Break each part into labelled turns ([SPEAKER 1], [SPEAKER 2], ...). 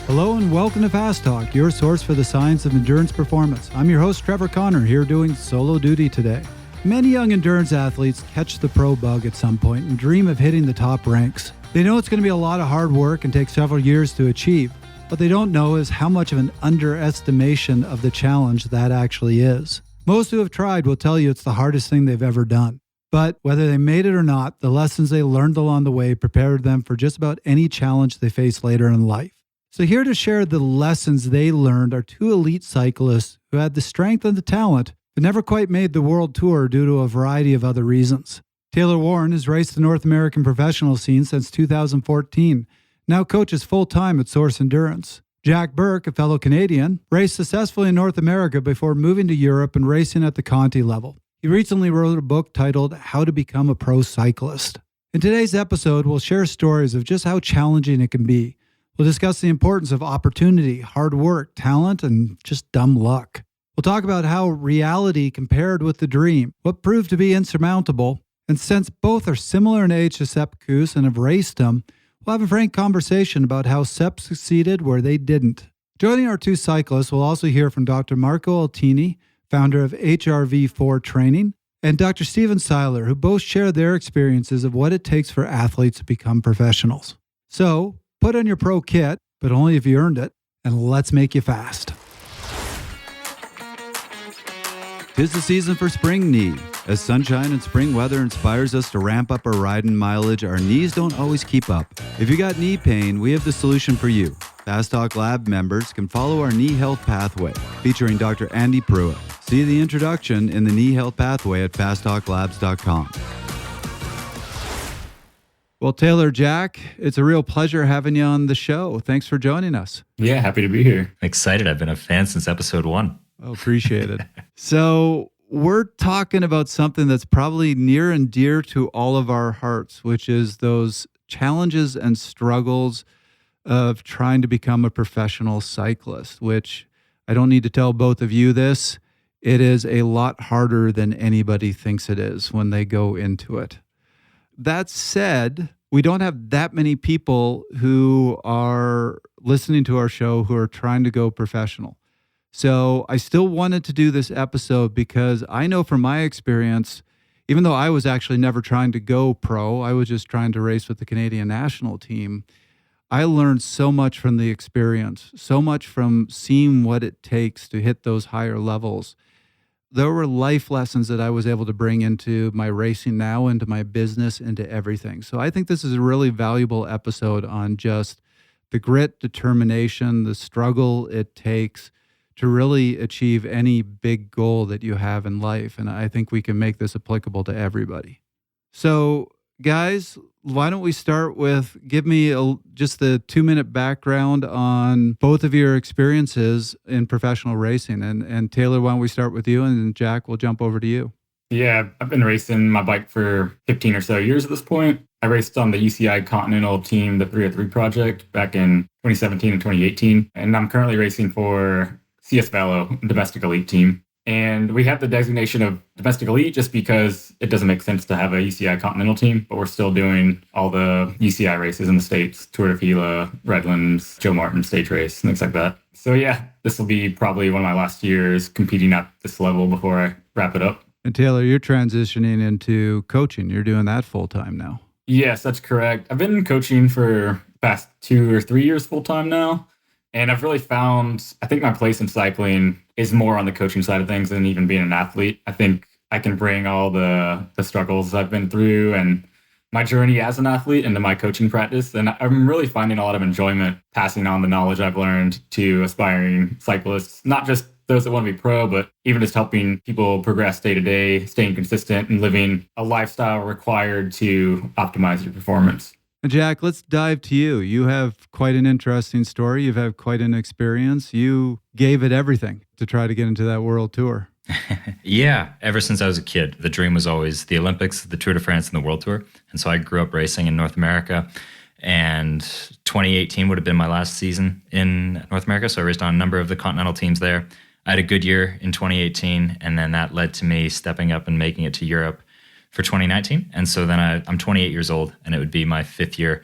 [SPEAKER 1] Hello and welcome to Fast Talk, your source for the science of endurance performance. I'm your host, Trevor Connor, here doing solo duty today. Many young endurance athletes catch the pro bug at some point and dream of hitting the top ranks. They know it's going to be a lot of hard work and take several years to achieve. What they don't know is how much of an underestimation of the challenge that actually is. Most who have tried will tell you it's the hardest thing they've ever done. But whether they made it or not, the lessons they learned along the way prepared them for just about any challenge they face later in life. So here to share the lessons they learned are two elite cyclists who had the strength and the talent, but never quite made the world tour due to a variety of other reasons. Taylor Warren has raced the North American professional scene since 2014, now coaches full-time at Source Endurance. Jack Burke, a fellow Canadian, raced successfully in North America before moving to Europe and racing at the Conti level. He recently wrote a book titled How to Become a Pro Cyclist. In today's episode, we'll share stories of just how challenging it can be. We'll discuss the importance of opportunity, hard work, talent, and just dumb luck. We'll talk about how reality compared with the dream, what proved to be insurmountable, and since both are similar in age to Sepp Kuss and have raced him, we'll have a frank conversation about how Sepp succeeded where they didn't. Joining our two cyclists, we'll also hear from Dr. Marco Altini, founder of HRV4 Training, and Dr. Steven Seiler, who both share their experiences of what it takes for athletes to become professionals. So, put on your pro kit, but only if you earned it, and let's make you fast. 'Tis the season for spring knee. As sunshine and spring weather inspires us to ramp up our riding mileage, our knees don't always keep up. If you got knee pain, we have the solution for you. Fast Talk Lab members can follow our Knee Health Pathway, featuring Dr. Andy Pruitt. See the introduction in the Knee Health Pathway at fasttalklabs.com. Well, Taylor, Jack, it's a real pleasure having you on the show. Thanks for joining us.
[SPEAKER 2] Yeah, happy to be here.
[SPEAKER 3] Excited. I've been a fan since episode 1.
[SPEAKER 1] Oh, appreciate it. So we're talking about something that's probably near and dear to all of our hearts, which is those challenges and struggles of trying to become a professional cyclist, which I don't need to tell both of you this. It is a lot harder than anybody thinks it is when they go into it. That said, we don't have that many people who are listening to our show who are trying to go professional. So I still wanted to do this episode because I know from my experience, even though I was actually never trying to go pro, I was just trying to race with the Canadian national team. I learned so much from the experience, so much from seeing what it takes to hit those higher levels. There were life lessons that I was able to bring into my racing now, into my business, into everything. So I think this is a really valuable episode on just the grit, determination, the struggle it takes to really achieve any big goal that you have in life. And I think we can make this applicable to everybody. So guys, why don't we start with, give me just the 2-minute background on both of your experiences in professional racing. And Taylor, why don't we start with you, and then Jack, we'll jump over to you.
[SPEAKER 2] Yeah, I've been racing my bike for 15 or so years at this point. I raced on the UCI Continental team, the 303 project, back in 2017 and 2018. And I'm currently racing for CS Velo, domestic elite team. And we have the designation of domestic elite just because it doesn't make sense to have a UCI Continental team, but we're still doing all the UCI races in the States, Tour de Fila, Redlands, Joe Martin stage race, things like that. So yeah, this will be probably one of my last years competing at this level before I wrap it up.
[SPEAKER 1] And Taylor, you're transitioning into coaching. You're doing that full time now.
[SPEAKER 2] Yes, that's correct. I've been coaching for the past 2 or 3 years full time now. And I've really found, I think my place in cycling is more on the coaching side of things than even being an athlete. I think I can bring all the struggles I've been through and my journey as an athlete into my coaching practice. And I'm really finding a lot of enjoyment passing on the knowledge I've learned to aspiring cyclists, not just those that want to be pro, but even just helping people progress day to day, staying consistent and living a lifestyle required to optimize your performance.
[SPEAKER 1] Jack, let's dive to you. You have quite an interesting story. You've had quite an experience. You gave it everything to try to get into that world tour.
[SPEAKER 3] Yeah, ever since I was a kid, the dream was always the Olympics, the Tour de France, and the World Tour. And so I grew up racing in North America. And 2018 would have been my last season in North America. So I raced on a number of the continental teams there. I had a good year in 2018, and then that led to me stepping up and making it to Europe for 2019. And so then I'm 28 years old, and it would be my 5th year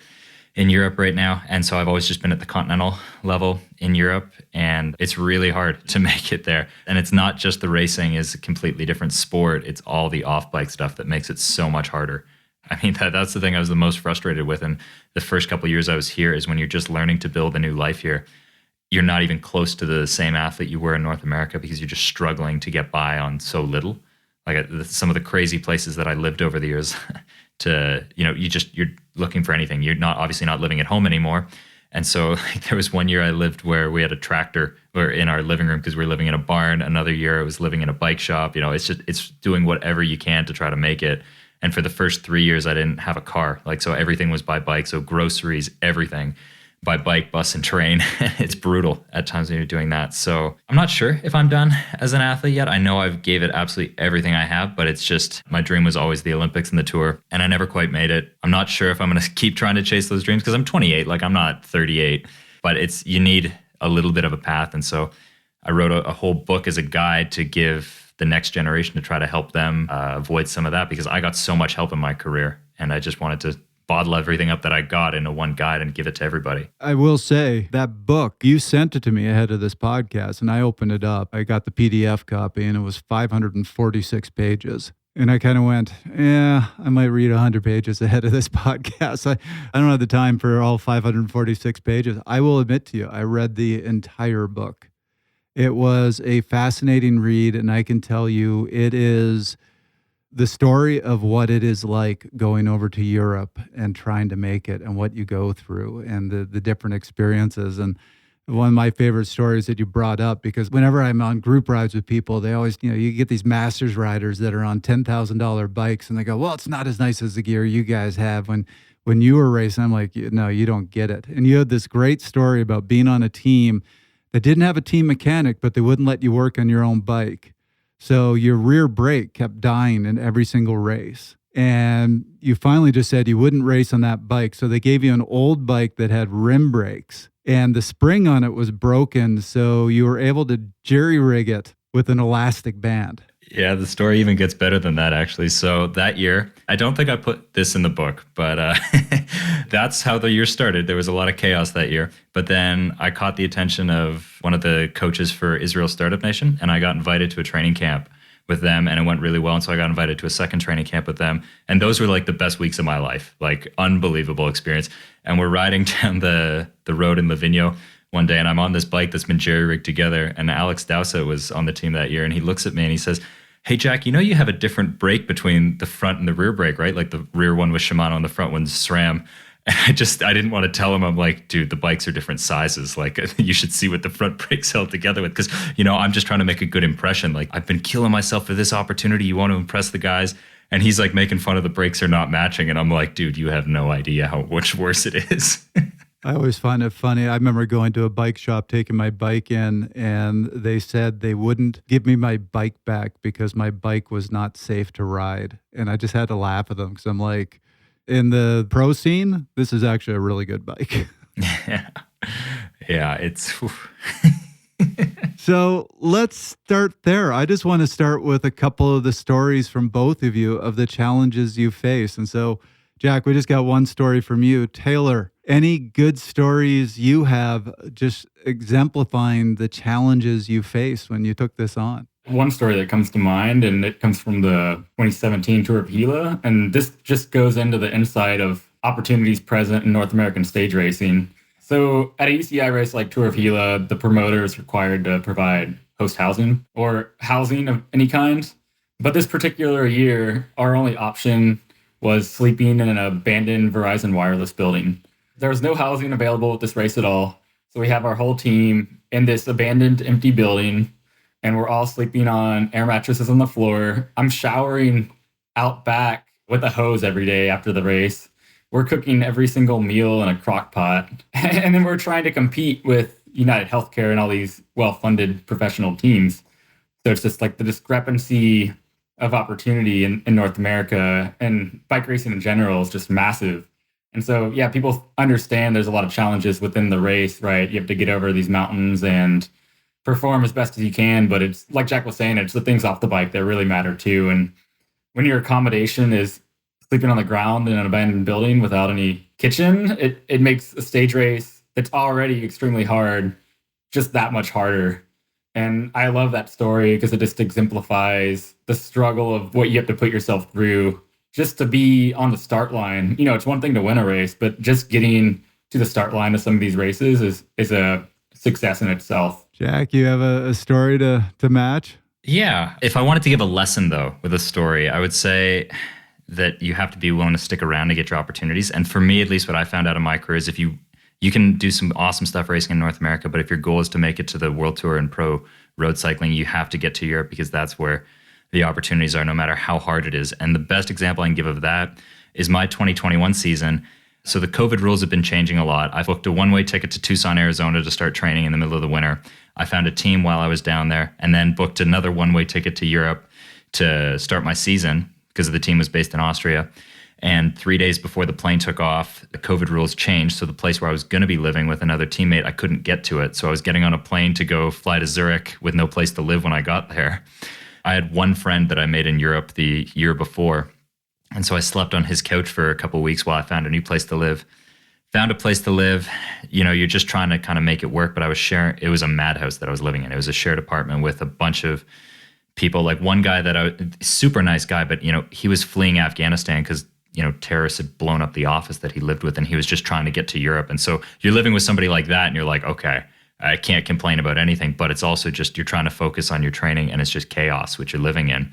[SPEAKER 3] in Europe right now. And so I've always just been at the continental level in Europe, and it's really hard to make it there. And it's not just the racing is a completely different sport. It's all the off-bike stuff that makes it so much harder. I mean, that's the thing I was the most frustrated with in the first couple of years I was here, is when you're just learning to build a new life here, you're not even close to the same athlete you were in North America because you're just struggling to get by on so little. Like some of the crazy places that I lived over the years you're looking for anything. You're not obviously not living at home anymore. And so like, there was one year I lived where we had a tractor in our living room because we were living in a barn. Another year I was living in a bike shop. It's doing whatever you can to try to make it. And for the first 3 years, I didn't have a car. So everything was by bike. So groceries, everything by bike, bus, and train. It's brutal at times when you're doing that. So I'm not sure if I'm done as an athlete yet. I know I've gave it absolutely everything I have, but it's just my dream was always the Olympics and the Tour, and I never quite made it. I'm not sure if I'm going to keep trying to chase those dreams because I'm 28. I'm not 38, but you need a little bit of a path. And so I wrote a whole book as a guide to give the next generation to try to help them avoid some of that, because I got so much help in my career, and I just wanted to bottle everything up that I got into one guide and give it to everybody.
[SPEAKER 1] I will say that book, you sent it to me ahead of this podcast, and I opened it up. I got the PDF copy, and it was 546 pages. And I kind of went, I might read 100 pages ahead of this podcast. I don't have the time for all 546 pages. I will admit to you, I read the entire book. It was a fascinating read, and I can tell you it is the story of what it is like going over to Europe and trying to make it, and what you go through, and the different experiences. And one of my favorite stories that you brought up, because whenever I'm on group rides with people, they always, you get these masters riders that are on $10,000 bikes, and they go, well, it's not as nice as the gear you guys have when you were racing. I'm like, no, you don't get it. And you had this great story about being on a team that didn't have a team mechanic, but they wouldn't let you work on your own bike. So your rear brake kept dying in every single race. And you finally just said you wouldn't race on that bike. So they gave you an old bike that had rim brakes, and the spring on it was broken. So you were able to jerry rig it with an elastic band.
[SPEAKER 3] Yeah, the story even gets better than that, actually. So that year, I don't think I put this in the book, but that's how the year started. There was a lot of chaos that year. But then I caught the attention of one of the coaches for Israel Startup Nation, and I got invited to a training camp with them, and it went really well. And so I got invited to a second training camp with them. And those were the best weeks of my life, unbelievable experience. And we're riding down the road in Livigno one day, and I'm on this bike that's been jerry-rigged together, and Alex Dowsett was on the team that year, and he looks at me and he says, hey, Jack, you have a different brake between the front and the rear brake, right? The rear one was Shimano and the front one's SRAM. And I didn't want to tell him. I'm like, dude, the bikes are different sizes. You should see what the front brakes held together with. Because, I'm just trying to make a good impression. I've been killing myself for this opportunity. You want to impress the guys. And he's making fun of the brakes are not matching. And I'm like, dude, you have no idea how much worse it is.
[SPEAKER 1] I always find it funny. I remember going to a bike shop, taking my bike in, and they said they wouldn't give me my bike back because my bike was not safe to ride. And I just had to laugh at them because I'm like, in the pro scene, this is actually a really good bike.
[SPEAKER 3] Yeah, it's...
[SPEAKER 1] So let's start there. I just want to start with a couple of the stories from both of you of the challenges you face. And so, Jack, we just got one story from you. Taylor, any good stories you have just exemplifying the challenges you faced when you took this on?
[SPEAKER 2] One story that comes to mind, and it comes from the 2017 Tour of Gila, and this just goes into the insight of opportunities present in North American stage racing. So at a UCI race like Tour of Gila, the promoter is required to provide host housing or housing of any kind. But this particular year, our only option was sleeping in an abandoned Verizon wireless building. There was no housing available at this race at all. So we have our whole team in this abandoned, empty building, and we're all sleeping on air mattresses on the floor. I'm showering out back with a hose every day after the race. We're cooking every single meal in a crock pot. And then we're trying to compete with United Healthcare and all these well-funded professional teams. So it's just the discrepancy of opportunity in North America, and bike racing in general is just massive. And so, yeah, people understand there's a lot of challenges within the race, right? You have to get over these mountains and perform as best as you can. But it's like Jack was saying, it's the things off the bike that really matter too. And when your accommodation is sleeping on the ground in an abandoned building without any kitchen, it makes a stage race that's already extremely hard just that much harder. And I love that story because it just exemplifies the struggle of what you have to put yourself through just to be on the start line. It's one thing to win a race, but just getting to the start line of some of these races is a success in itself.
[SPEAKER 1] Jack, you have a story to match?
[SPEAKER 3] Yeah. If I wanted to give a lesson, though, with a story, I would say that you have to be willing to stick around to get your opportunities. And for me, at least what I found out of my career is if you can do some awesome stuff racing in North America, but if your goal is to make it to the World Tour and pro road cycling, you have to get to Europe because that's where the opportunities are, no matter how hard it is. And the best example I can give of that is my 2021 season. So the COVID rules have been changing a lot. I booked a one-way ticket to Tucson, Arizona to start training in the middle of the winter. I found a team while I was down there and then booked another one-way ticket to Europe to start my season because the team was based in Austria. And 3 days before the plane took off, the COVID rules changed. So the place where I was going to be living with another teammate, I couldn't get to it. So I was getting on a plane to go fly to Zurich with no place to live when I got there. I had one friend that I made in Europe the year before. And so I slept on his couch for a couple of weeks while I found a new place to live. Found a place to live. You're just trying to kind of make it work. But I was sharing, it was a madhouse that I was living in. It was a shared apartment with a bunch of people. Like one guy super nice guy, but he was fleeing Afghanistan because terrorists had blown up the office that he lived with, and he was just trying to get to Europe. And so you're living with somebody like that, and you're like, okay, I can't complain about anything, but it's also just you're trying to focus on your training, and it's just chaos, which you're living in.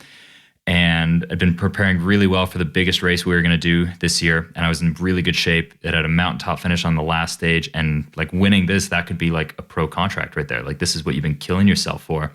[SPEAKER 3] And I'd been preparing really well for the biggest race we were going to do this year, and I was in really good shape. It had a mountaintop finish on the last stage, and like winning this, that could be like a pro contract right there. Like this is what you've been killing yourself for.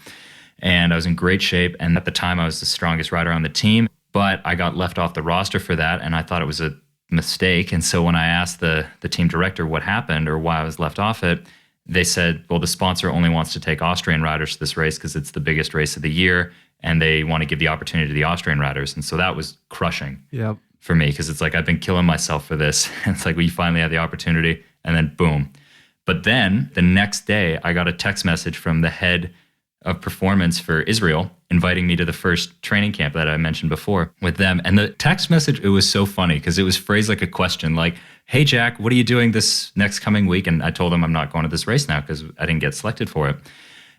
[SPEAKER 3] And I was in great shape, and at the time I was the strongest rider on the team. But I got left off the roster for that, and I thought it was a mistake. And so when I asked the team director what happened or why I was left off it, they said, well, the sponsor only wants to take Austrian riders to this race because it's the biggest race of the year, and they want to give the opportunity to the Austrian riders. And so that was crushing for me because it's like I've been killing myself for this. And it's like we finally had the opportunity, and then boom. But then the next day, I got a text message from the head of performance for Israel inviting me to the first training camp that I mentioned before with them. And the text message, it was so funny because it was phrased like a question, like, hey, Jack, what are you doing this next coming week? And I told him I'm not going to this race now because I didn't get selected for it.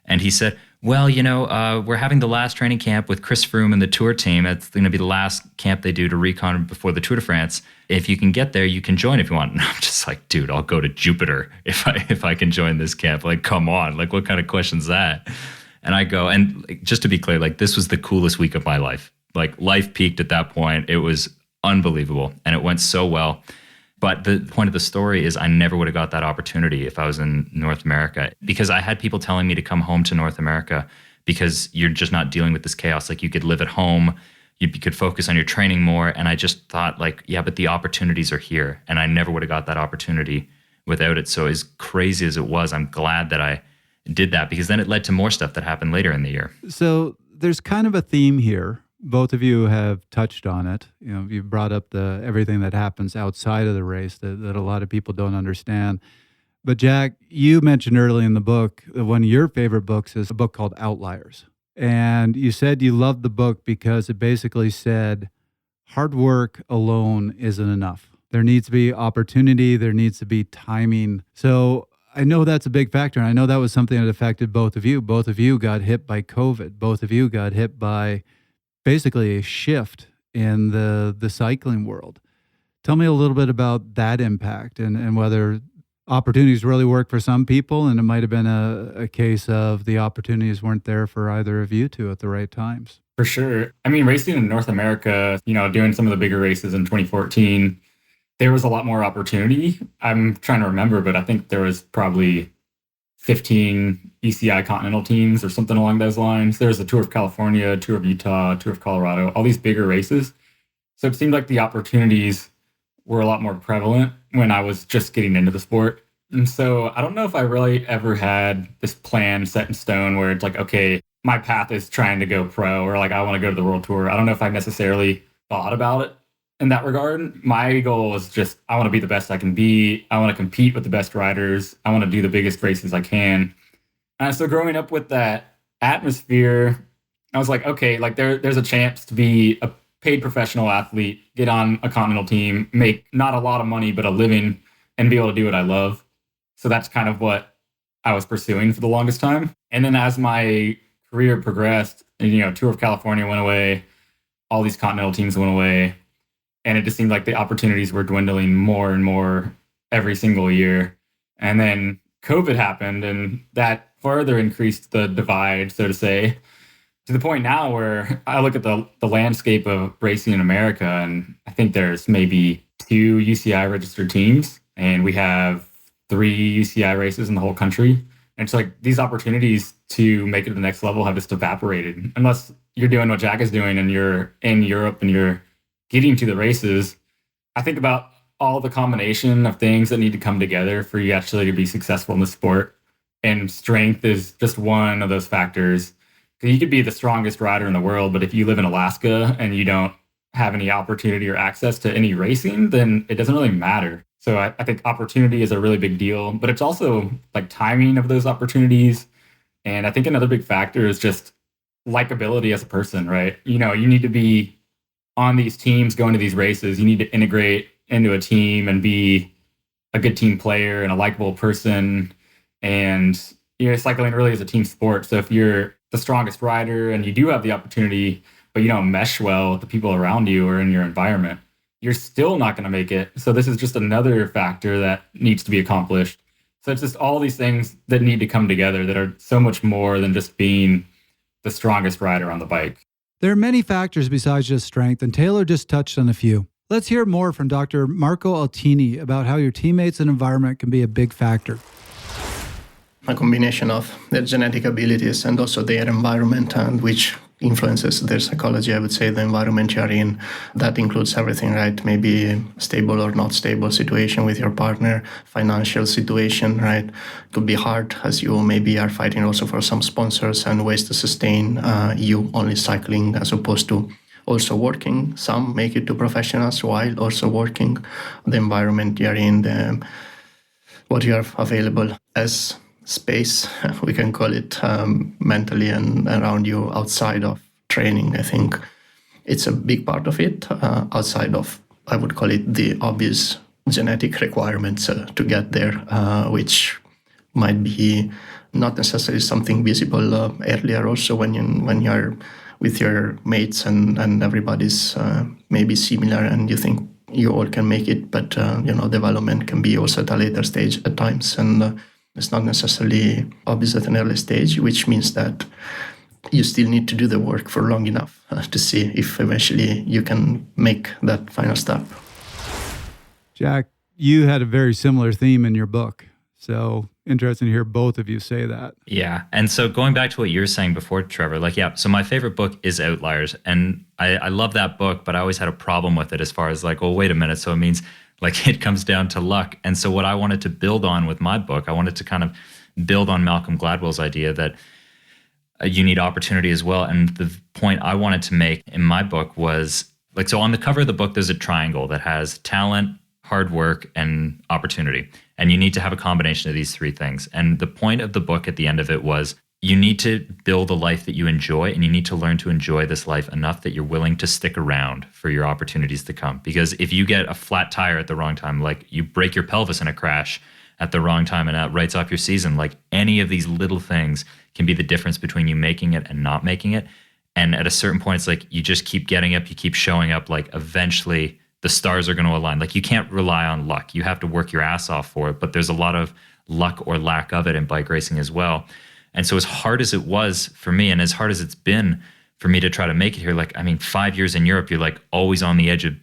[SPEAKER 3] And he said, well, we're having the last training camp with Chris Froome and the Tour team. It's going to be the last camp they do to recon before the Tour de France. If you can get there, you can join if you want. And I'm just like, dude, I'll go to Jupiter if I can join this camp. Like, come on, like what kind of question's that? And I go, and just to be clear, like this was the coolest week of my life. Like life peaked at that point. It was unbelievable. And it went so well. But the point of the story is I never would have got that opportunity if I was in North America because I had people telling me to come home to North America because you're just not dealing with this chaos. Like you could live at home, you could focus on your training more. And I just thought like, yeah, but the opportunities are here. And I never would have got that opportunity without it. So as crazy as it was, I'm glad that I did that because then it led to more stuff that happened later in the year.
[SPEAKER 1] So there's kind of a theme here. Both of you have touched on it. You've brought up everything that happens outside of the race that a lot of people don't understand. But Jack, you mentioned early in the book, one of your favorite books is a book called Outliers. And you said you loved the book because it basically said hard work alone isn't enough. There needs to be opportunity. There needs to be timing. So I know that's a big factor. And I know that was something that affected both of you. Both of you got hit by COVID. Both of you got hit by basically a shift in the cycling world. Tell me a little bit about that impact and whether opportunities really work for some people, and it might have been a case of the opportunities weren't there for either of you two at the right times.
[SPEAKER 2] For sure. I mean, racing in North America, doing some of the bigger races in 2014, there was a lot more opportunity. I'm trying to remember, but I think there was probably 15 ECI Continental teams or something along those lines. There's a Tour of California, Tour of Utah, Tour of Colorado, all these bigger races. So it seemed like the opportunities were a lot more prevalent when I was just getting into the sport. And so I don't know if I really ever had this plan set in stone where it's like, okay, my path is trying to go pro or like I want to go to the World Tour. I don't know if I necessarily thought about it in that regard. My goal was just, I want to be the best I can be. I want to compete with the best riders. I want to do the biggest races I can. And so growing up with that atmosphere, I was like, okay, like there's a chance to be paid professional athlete, get on a continental team, make not a lot of money, but a living, and be able to do what I love. So that's kind of what I was pursuing for the longest time. And then as my career progressed, and, Tour of California went away, all these continental teams went away, and it just seemed like the opportunities were dwindling more and more every single year. And then COVID happened, and that further increased the divide, so to say, to the point now where I look at the landscape of racing in America, and I think there's maybe 2 UCI registered teams, and we have 3 UCI races in the whole country. And it's like these opportunities to make it to the next level have just evaporated. Unless you're doing what Jack is doing and you're in Europe and you're getting to the races, I think about all the combination of things that need to come together for you actually to be successful in the sport. And strength is just one of those factors. Because you could be the strongest rider in the world, but if you live in Alaska and you don't have any opportunity or access to any racing, then it doesn't really matter. So I think opportunity is a really big deal, but it's also like timing of those opportunities. And I think another big factor is just likability as a person, right? You need to be on these teams, going to these races. You need to integrate into a team and be a good team player and a likable person. And cycling really is a team sport. So if you're the strongest rider and you do have the opportunity, but you don't mesh well with the people around you or in your environment, you're still not going to make it. So this is just another factor that needs to be accomplished. So it's just all these things that need to come together that are so much more than just being the strongest rider on the bike.
[SPEAKER 1] There are many factors besides just strength, and Taylor just touched on a few. Let's hear more from Dr. Marco Altini about how your teammates and environment can be a big factor.
[SPEAKER 4] A combination of their genetic abilities and also their environment, and which influences their psychology. I would say the environment you're in, that includes everything, right? Maybe stable or not stable situation with your partner, financial situation, right? It could be hard as you maybe are fighting also for some sponsors and ways to sustain you only cycling as opposed to also working. Some make it to professionals while also working. The environment you're in, what you have available as space, we can call it, mentally and around you outside of training. I think it's a big part of it, outside of, I would call it, the obvious genetic requirements to get there, which might be not necessarily something visible earlier also when you're with your mates and everybody's maybe similar and you think you all can make it, but development can be also at a later stage at times, and it's not necessarily obvious at an early stage, which means that you still need to do the work for long enough to see if eventually you can make that final step.
[SPEAKER 1] Jack, you had a very similar theme in your book. So interesting to hear both of you say that.
[SPEAKER 3] Yeah. And so going back to what you were saying before, Trevor, so my favorite book is Outliers. And I love that book, but I always had a problem with it as far as wait a minute. So it means it comes down to luck. And so what I wanted to build on with my book, I wanted to kind of build on Malcolm Gladwell's idea that you need opportunity as well. And the point I wanted to make in my book was so on the cover of the book, there's a triangle that has talent, hard work, and opportunity. And you need to have a combination of these 3 things. And the point of the book at the end of it was you need to build a life that you enjoy, and you need to learn to enjoy this life enough that you're willing to stick around for your opportunities to come. Because if you get a flat tire at the wrong time, you break your pelvis in a crash at the wrong time and that writes off your season, any of these little things can be the difference between you making it and not making it. And at a certain point, it's you just keep getting up, you keep showing up, eventually the stars are going to align. You can't rely on luck. You have to work your ass off for it, but there's a lot of luck or lack of it in bike racing as well. And so as hard as it was for me, and as hard as it's been for me to try to make it here, 5 years in Europe, you're always on the edge of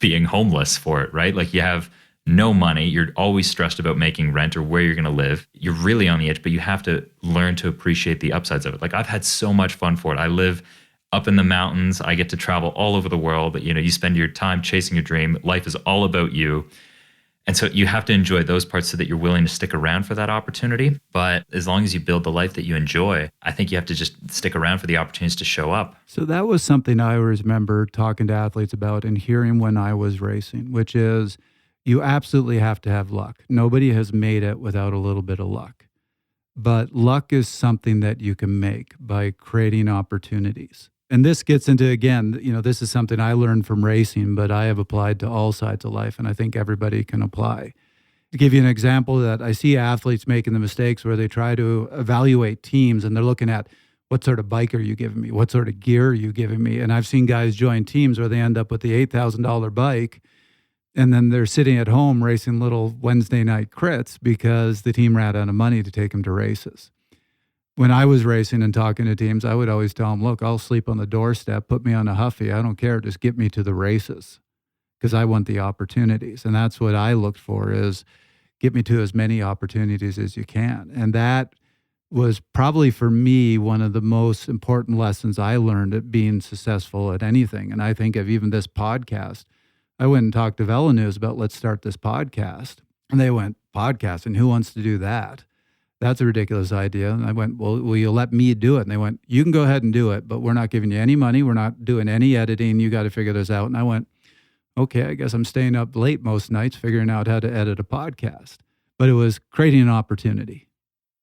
[SPEAKER 3] being homeless for it, right? You have no money. You're always stressed about making rent or where you're going to live. You're really on the edge, but you have to learn to appreciate the upsides of it. I've had so much fun for it. I live up in the mountains. I get to travel all over the world. You spend your time chasing your dream. Life is all about you. And so you have to enjoy those parts so that you're willing to stick around for that opportunity. But as long as you build the life that you enjoy, I think you have to just stick around for the opportunities to show up.
[SPEAKER 1] So that was something I always remember talking to athletes about and hearing when I was racing, which is you absolutely have to have luck. Nobody has made it without a little bit of luck. But luck is something that you can make by creating opportunities. And this gets into, again, this is something I learned from racing, but I have applied to all sides of life, and I think everybody can apply. To give you an example, that I see athletes making the mistakes where they try to evaluate teams and they're looking at, what sort of bike are you giving me? What sort of gear are you giving me? And I've seen guys join teams where they end up with the $8,000 bike, and then they're sitting at home racing little Wednesday night crits because the team ran out of money to take them to races. When I was racing and talking to teams, I would always tell them, look, I'll sleep on the doorstep, put me on a Huffy. I don't care. Just get me to the races because I want the opportunities. And that's what I looked for, is get me to as many opportunities as you can. And that was probably for me one of the most important lessons I learned at being successful at anything. And I think of even this podcast. I went and talked to Vela News about, let's start this podcast. And they went, podcast? And who wants to do that? That's a ridiculous idea. And I went, well, will you let me do it? And they went, you can go ahead and do it, but we're not giving you any money. We're not doing any editing. You got to figure this out. And I went, okay, I guess I'm staying up late most nights figuring out how to edit a podcast. But it was creating an opportunity.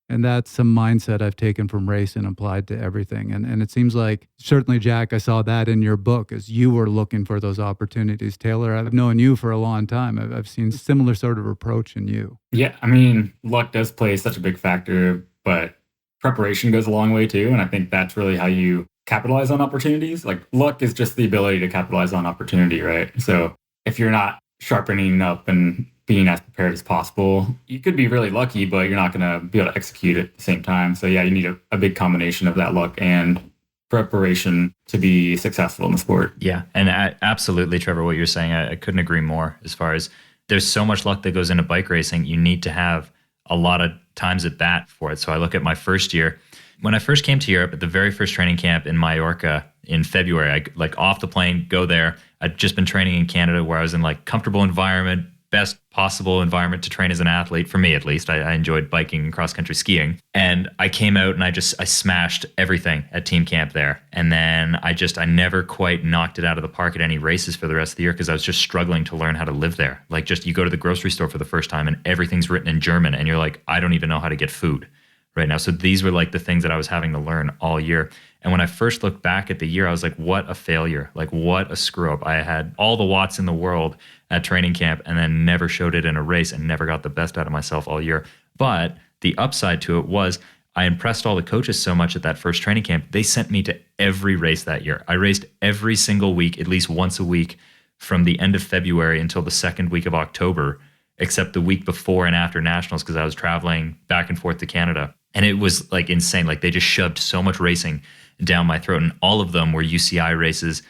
[SPEAKER 1] And that's some mindset I've taken from race and applied to everything. And it seems like, certainly, Jack, I saw that in your book as you were looking for those opportunities. Taylor, I've known you for a long time. I've seen similar sort of approach in you.
[SPEAKER 2] Yeah, I mean, luck does play such a big factor, but preparation goes a long way too. And I think that's really how you capitalize on opportunities. Like, luck is just the ability to capitalize on opportunity, right? So if you're not sharpening up and being as prepared as possible, you could be really lucky, but you're not going to be able to execute at the same time. So yeah, you need a big combination of that luck and preparation to be successful in the sport.
[SPEAKER 3] Yeah, and absolutely, Trevor, what you're saying, I couldn't agree more. As far as there's so much luck that goes into bike racing, you need to have a lot of times at bat for it. So I look at my first year. When I first came to Europe, at the very first training camp in Mallorca in February, I like off the plane, go there. I'd just been training in Canada where I was in like comfortable environment, best possible environment to train as an athlete, for me at least. I enjoyed biking and cross-country skiing. And I came out and I smashed everything at team camp there. And then I never quite knocked it out of the park at any races for the rest of the year because I was just struggling to learn how to live there. Like, just you go to the grocery store for the first time and everything's written in German and you're like, I don't even know how to get food right now. So these were like the things that I was having to learn all year. And when I first looked back at the year, I was like, what a failure. Like, what a screw up. I had all the watts in the world at training camp and then never showed it in a race and never got the best out of myself all year. But the upside to it was I impressed all the coaches so much at that first training camp. They sent me to every race that year. I raced every single week, at least once a week, from the end of February until the second week of October, except the week before and after nationals because I was traveling back and forth to Canada. And it was like insane. Like, they just shoved so much racing down my throat. And all of them were UCI races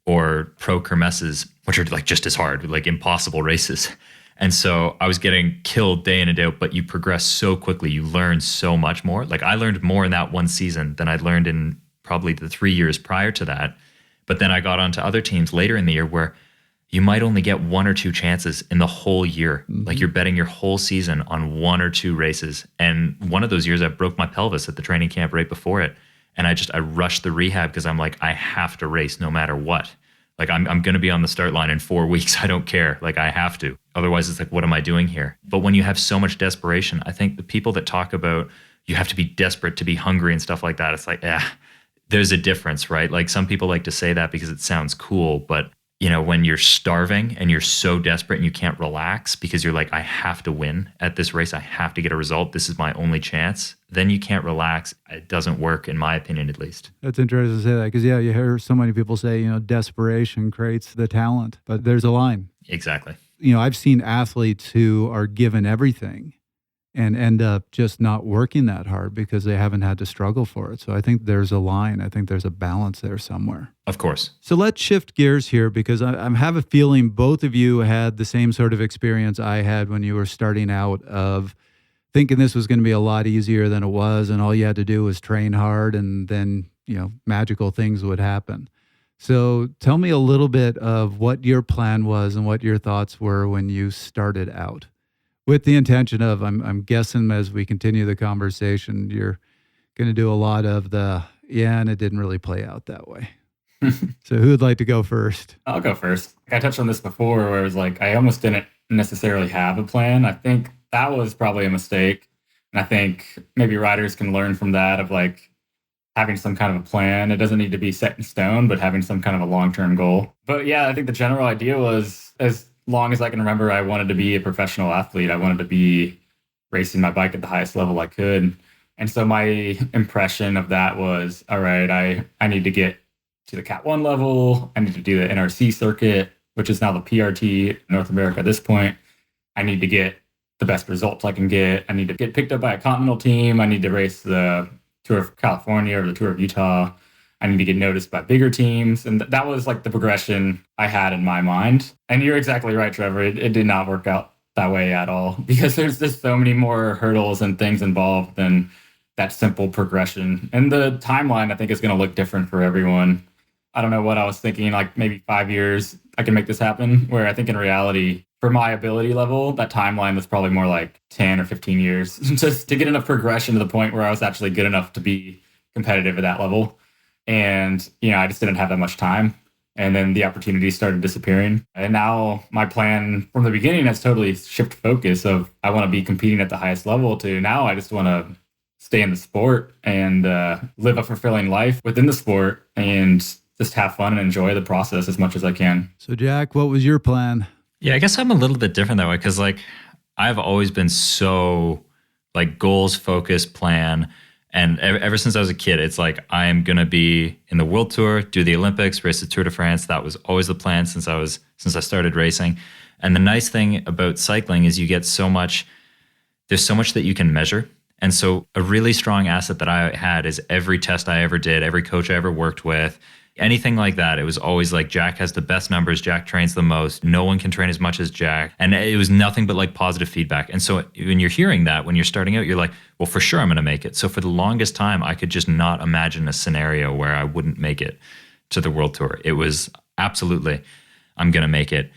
[SPEAKER 3] or pro kermesses, which are like just as hard, like impossible races. And so I was getting killed day in and day out, but you progress so quickly. You learn so much more. Like, I learned more in that one season than I'd learned in probably the 3 years prior to that. But then I got onto other teams later in the year where you might only get one or two chances in the whole year. Mm-hmm. Like, you're betting your whole season on one or two races. And one of those years I broke my pelvis at the training camp right before it. And I rushed the rehab because I'm like, I have to race no matter what. Like, I'm going to be on the start line in 4 weeks. I don't care. Like, I have to. Otherwise, it's like, what am I doing here? But when you have so much desperation, I think the people that talk about you have to be desperate to be hungry and stuff like that, it's like, there's a difference, right? Like, some people like to say that because it sounds cool, but when you're starving and you're so desperate and you can't relax because you're like, I have to win at this race. I have to get a result. This is my only chance. Then you can't relax. It doesn't work, in my opinion, at least.
[SPEAKER 1] That's interesting to say that because, you hear so many people say, desperation creates the talent, but there's a line.
[SPEAKER 3] Exactly.
[SPEAKER 1] I've seen athletes who are given everything and end up just not working that hard because they haven't had to struggle for it. So I think there's a line. I think there's a balance there somewhere.
[SPEAKER 3] Of course.
[SPEAKER 1] So let's shift gears here because I have a feeling both of you had the same sort of experience I had when you were starting out, of thinking this was going to be a lot easier than it was, and all you had to do was train hard, and then, magical things would happen. So tell me a little bit of what your plan was and what your thoughts were when you started out. With the intention of, I'm guessing as we continue the conversation, you're going to do a lot of and it didn't really play out that way. So who would like to go first?
[SPEAKER 2] I'll go first. I touched on this before where it was like, I almost didn't necessarily have a plan. I think that was probably a mistake. And I think maybe riders can learn from that, of like having some kind of a plan. It doesn't need to be set in stone, but having some kind of a long-term goal. But yeah, I think the general idea was, as long as I can remember, I wanted to be a professional athlete. I wanted to be racing my bike at the highest level I could. And so my impression of that was, all right, I need to get to the Cat 1 level. I need to do the NRC circuit, which is now the PRT in North America at this point. I need to get the best results I can get. I need to get picked up by a continental team. I need to race the Tour of California or the Tour of Utah. I need to get noticed by bigger teams. And that was like the progression I had in my mind. And you're exactly right, Trevor. It did not work out that way at all, because there's just so many more hurdles and things involved than that simple progression. And the timeline, I think, is going to look different for everyone. I don't know what I was thinking, like maybe 5 years, I can make this happen. Where I think in reality, for my ability level, that timeline was probably more like 10 or 15 years just to get enough progression to the point where I was actually good enough to be competitive at that level. And, I just didn't have that much time. And then the opportunities started disappearing. And now my plan from the beginning has totally shifted focus of I want to be competing at the highest level to now I just want to stay in the sport and live a fulfilling life within the sport and just have fun and enjoy the process as much as I can.
[SPEAKER 1] So Jack, what was your plan?
[SPEAKER 3] Yeah, I guess I'm a little bit different that way because like I've always been so like goals focused plan. And ever since I was a kid, it's like I am going to be in the World Tour, do the Olympics, race the Tour de France. That was always the plan since I started racing. And the nice thing about cycling is you get there's so much that you can measure. And so a really strong asset that I had is every test I ever did, every coach I ever worked with, anything like that. It was always like Jack has the best numbers. Jack trains the most. No one can train as much as Jack. And it was nothing but like positive feedback. And so when you're hearing that, when you're starting out, you're like, well, for sure I'm going to make it. So for the longest time, I could just not imagine a scenario where I wouldn't make it to the World Tour. It was absolutely, I'm going to make it.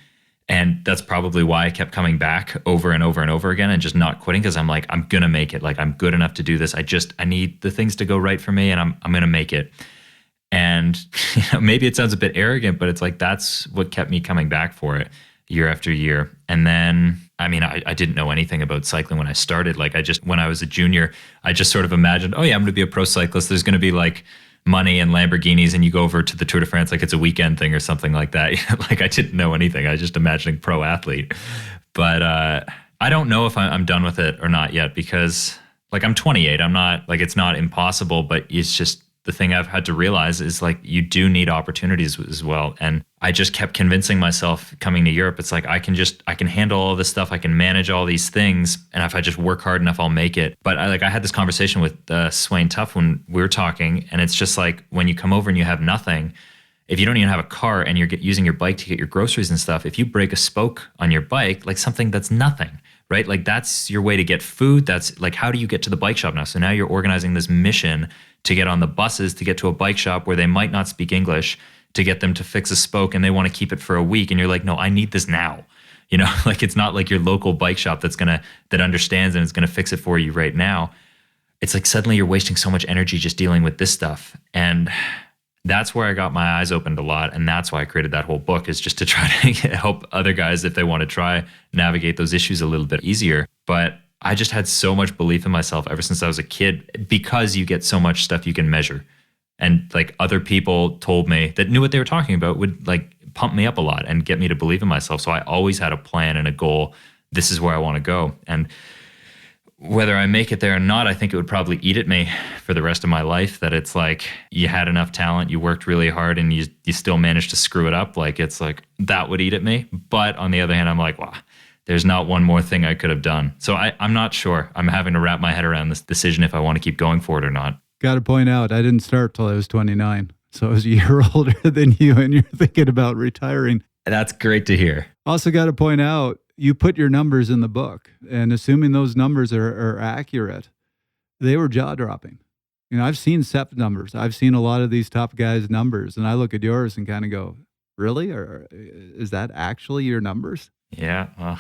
[SPEAKER 3] And that's probably why I kept coming back over and over and over again and just not quitting, because I'm like, I'm going to make it. Like, I'm good enough to do this. I need the things to go right for me, and I'm going to make it. And maybe it sounds a bit arrogant, but it's like that's what kept me coming back for it year after year. And then, I didn't know anything about cycling when I started. Like when I was a junior, I just sort of imagined, oh yeah, I'm going to be a pro cyclist. There's going to be like money and Lamborghinis, and you go over to the Tour de France like it's a weekend thing or something like that. Like I didn't know anything. I was just imagining pro athlete. But I don't know if I'm done with it or not yet, because like I'm 28. I'm not like, it's not impossible, but it's just, the thing I've had to realize is like you do need opportunities as well. And I just kept convincing myself coming to Europe, it's like I can handle all this stuff. I can manage all these things. And if I just work hard enough, I'll make it. But I had this conversation with Swain Tuff when we were talking, and it's just like when you come over and you have nothing, if you don't even have a car and you're using your bike to get your groceries and stuff, if you break a spoke on your bike, like something that's nothing, right? Like that's your way to get food. That's like, how do you get to the bike shop now? So now you're organizing this mission to get on the buses to get to a bike shop where they might not speak English, to get them to fix a spoke, and they want to keep it for a week. And you're like, no, I need this now. Like it's not like your local bike shop that understands and is going to fix it for you right now. It's like suddenly you're wasting so much energy just dealing with this stuff. And that's where I got my eyes opened a lot. And that's why I created that whole book, is just to try to help other guys if they want to try navigate those issues a little bit easier. But I just had so much belief in myself ever since I was a kid, because you get so much stuff you can measure. And like other people told me that knew what they were talking about would like pump me up a lot and get me to believe in myself. So I always had a plan and a goal. This is where I want to go. And whether I make it there or not, I think it would probably eat at me for the rest of my life, that it's like you had enough talent, you worked really hard, and you still managed to screw it up. Like it's like that would eat at me. But on the other hand, I'm like, wow, there's not one more thing I could have done. So I'm not sure. I'm having to wrap my head around this decision if I want to keep going for it or not.
[SPEAKER 1] Got to point out, I didn't start till I was 29. So I was a year older than you, and you're thinking about retiring.
[SPEAKER 3] That's great to hear.
[SPEAKER 1] Also got to point out, you put your numbers in the book, and assuming those numbers are accurate, they were jaw-dropping. I've seen SEP numbers. I've seen a lot of these top guys' numbers, and I look at yours and kind of go, really? Or is that actually your numbers?
[SPEAKER 3] Yeah, well,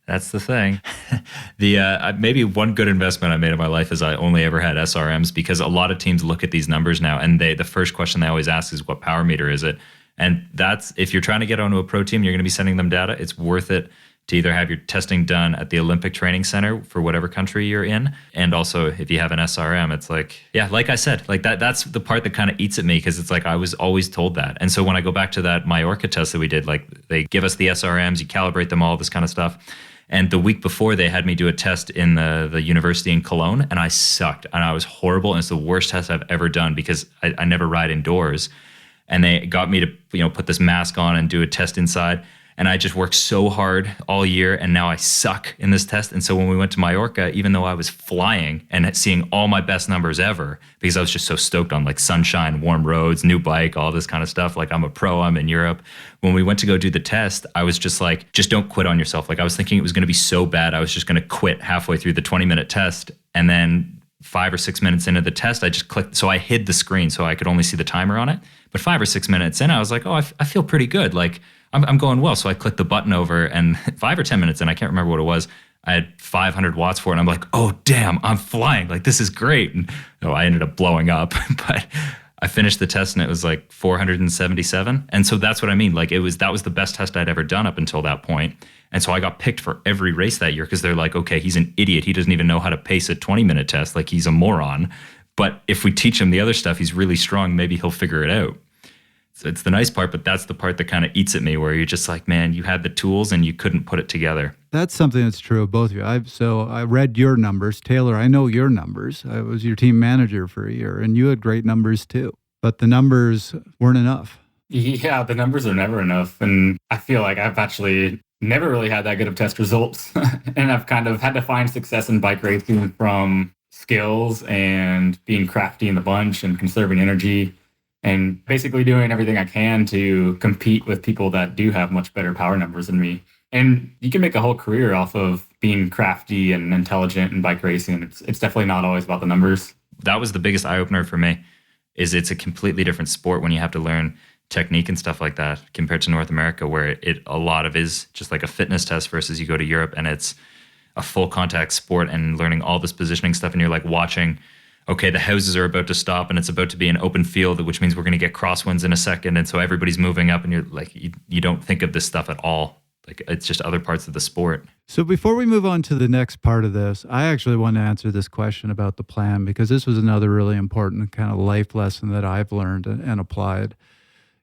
[SPEAKER 3] that's the thing. Maybe one good investment I made in my life is I only ever had SRMs, because a lot of teams look at these numbers now, and the first question they always ask is, what power meter is it? And that's, if you're trying to get onto a pro team, you're going to be sending them data. It's worth it to either have your testing done at the Olympic Training Center for whatever country you're in. And also if you have an SRM, it's like, yeah, like I said, like that's the part that kind of eats at me, because it's like I was always told that. And so when I go back to that Mallorca test that we did, like they give us the SRMs, you calibrate them, all this kind of stuff. And the week before, they had me do a test in the university in Cologne, and I sucked, and I was horrible. And it's the worst test I've ever done, because I never ride indoors. And they got me to, put this mask on and do a test inside. And I just worked so hard all year, and now I suck in this test. And so when we went to Mallorca, even though I was flying and seeing all my best numbers ever, because I was just so stoked on like sunshine, warm roads, new bike, all this kind of stuff. Like I'm a pro, I'm in Europe. When we went to go do the test, I was just like, just don't quit on yourself. Like I was thinking it was going to be so bad, I was just going to quit halfway through the 20-minute test. And then 5 or 6 minutes into the test, I just clicked. So I hid the screen so I could only see the timer on it. But 5 or 6 minutes in, I was like, oh, I feel pretty good. Like I'm going well. So I clicked the button over, and 5 or 10 minutes in, I can't remember what it was, I had 500 watts for it. And I'm like, oh, damn, I'm flying. Like, this is great. And I ended up blowing up. But I finished the test, and it was like 477. And so that's what I mean. Like that was the best test I'd ever done up until that point. And so I got picked for every race that year, because they're like, okay, he's an idiot. He doesn't even know how to pace a 20-minute test. Like, he's a moron. But if we teach him the other stuff, he's really strong. Maybe he'll figure it out. So it's the nice part, but that's the part that kind of eats at me, where you're just like, man, you had the tools and you couldn't put it together.
[SPEAKER 1] That's something that's true of both of you. So I read your numbers. Taylor, I know your numbers. I was your team manager for a year, and you had great numbers too. But the numbers weren't enough.
[SPEAKER 2] Yeah, the numbers are never enough. And I feel like I've actually never really had that good of test results. And I've kind of had to find success in bike racing from skills and being crafty in the bunch and conserving energy, and basically doing everything I can to compete with people that do have much better power numbers than me. And you can make a whole career off of being crafty and intelligent in bike racing. It's definitely not always about the numbers.
[SPEAKER 3] That was the biggest eye-opener for me, is it's a completely different sport when you have to learn technique and stuff like that compared to North America, where a lot of is just like a fitness test, versus you go to Europe and it's a full contact sport and learning all this positioning stuff. And you're like watching, okay, the houses are about to stop and it's about to be an open field, which means we're going to get crosswinds in a second. And so everybody's moving up, and you're like, you don't think of this stuff at all. Like, it's just other parts of the sport.
[SPEAKER 1] So before we move on to the next part of this, I actually want to answer this question about the plan, because this was another really important kind of life lesson that I've learned and applied.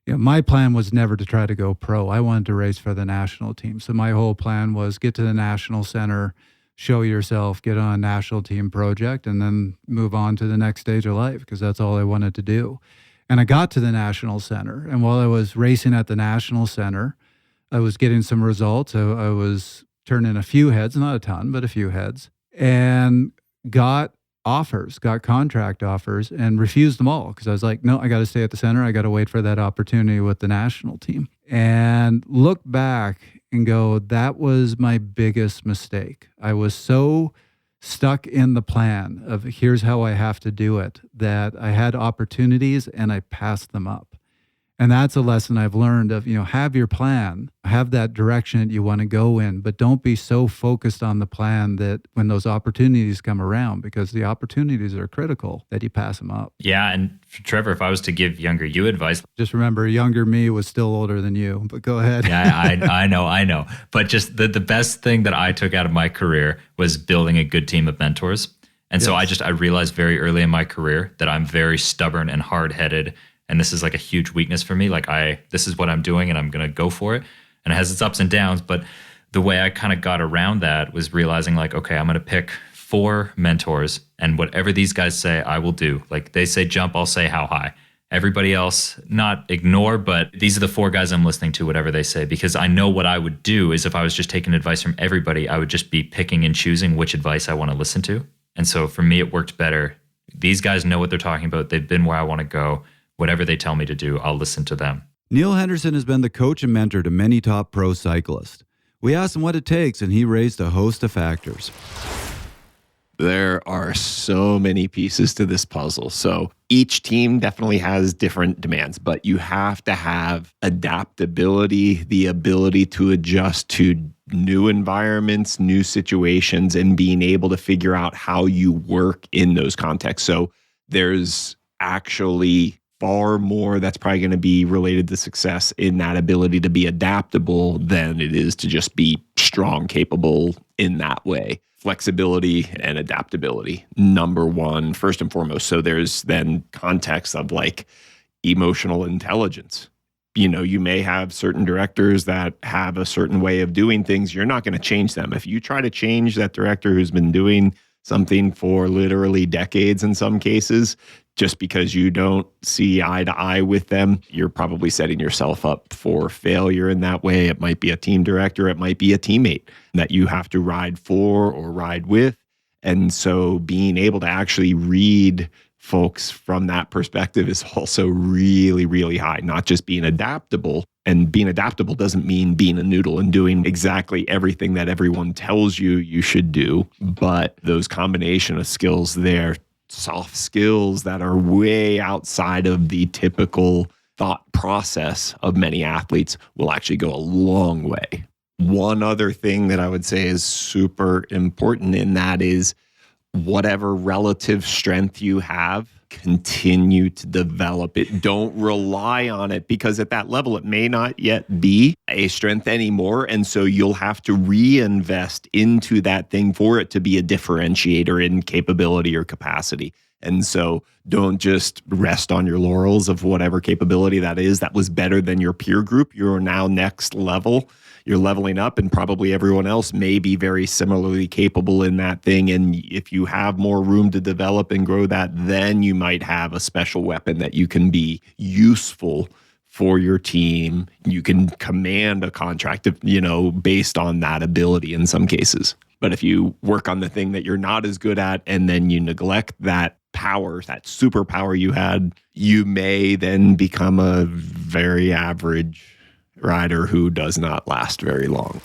[SPEAKER 1] My plan was never to try to go pro. I wanted to race for the national team. So my whole plan was get to the national center, show yourself, get on a national team project, and then move on to the next stage of life, because that's all I wanted to do. And I got to the national center. And while I was racing at the national center, I was getting some results. I was turning a few heads, not a ton, but a few heads, and got contract offers, and refused them all, because I was like, no, I got to stay at the center. I got to wait for that opportunity with the national team. And look back and go, that was my biggest mistake. I was so stuck in the plan of here's how I have to do it, that I had opportunities and I passed them up. And that's a lesson I've learned of, have your plan, have that direction that you want to go in, but don't be so focused on the plan that when those opportunities come around, because the opportunities are critical, that you pass them up.
[SPEAKER 3] Yeah. And Trevor, if I was to give younger you advice,
[SPEAKER 1] just remember, younger me was still older than you, but go ahead.
[SPEAKER 3] Yeah, I know. But just the best thing that I took out of my career was building a good team of mentors. And so I realized very early in my career that I'm very stubborn and hard-headed. And this is like a huge weakness for me. Like this is what I'm doing, and I'm going to go for it. And it has its ups and downs. But the way I kind of got around that was realizing like, okay, I'm going to pick 4 mentors, and whatever these guys say, I will do. Like they say jump, I'll say how high. Everybody else, not ignore, but these are the 4 guys I'm listening to, whatever they say, because I know what I would do is if I was just taking advice from everybody, I would just be picking and choosing which advice I want to listen to. And so for me, it worked better. These guys know what they're talking about. They've been where I want to go. Whatever they tell me to do, I'll listen to them.
[SPEAKER 5] Neil Henderson has been the coach and mentor to many top pro cyclists. We asked him what it takes, and he raised a host of factors.
[SPEAKER 6] There are so many pieces to this puzzle. So each team definitely has different demands, but you have to have adaptability, the ability to adjust to new environments, new situations, and being able to figure out how you work in those contexts. So there's actually far more that's probably going to be related to success in that ability to be adaptable than it is to just be strong, capable in that way. Flexibility and adaptability, number one, first and foremost. So there's then context of like emotional intelligence. You know, you may have certain directors that have a certain way of doing things. You're not going to change them. If you try to change that director who's been doing something for literally decades in some cases, just because you don't see eye to eye with them, you're probably setting yourself up for failure in that way. It might be a team director, it might be a teammate that you have to ride for or ride with. And so being able to actually read folks from that perspective is also really, really high, not just being adaptable. And being adaptable doesn't mean being a noodle and doing exactly everything that everyone tells you you should do, but those combination of skills there, soft skills that are way outside of the typical thought process of many athletes, will actually go a long way. One other thing that I would say is super important in that is whatever relative strength you have, continue to develop it. Don't rely on it, because at that level, it may not yet be a strength anymore. And so you'll have to reinvest into that thing for it to be a differentiator in capability or capacity. And so don't just rest on your laurels of whatever capability that is. That was better than your peer group. You're now next level. You're leveling up, and probably everyone else may be very similarly capable in that thing. And if you have more room to develop and grow that, then you might have a special weapon that you can be useful for your team. You can command a contract, based on that ability in some cases. But if you work on the thing that you're not as good at, and then you neglect that power, that superpower you had, you may then become a very average rider who does not last very long.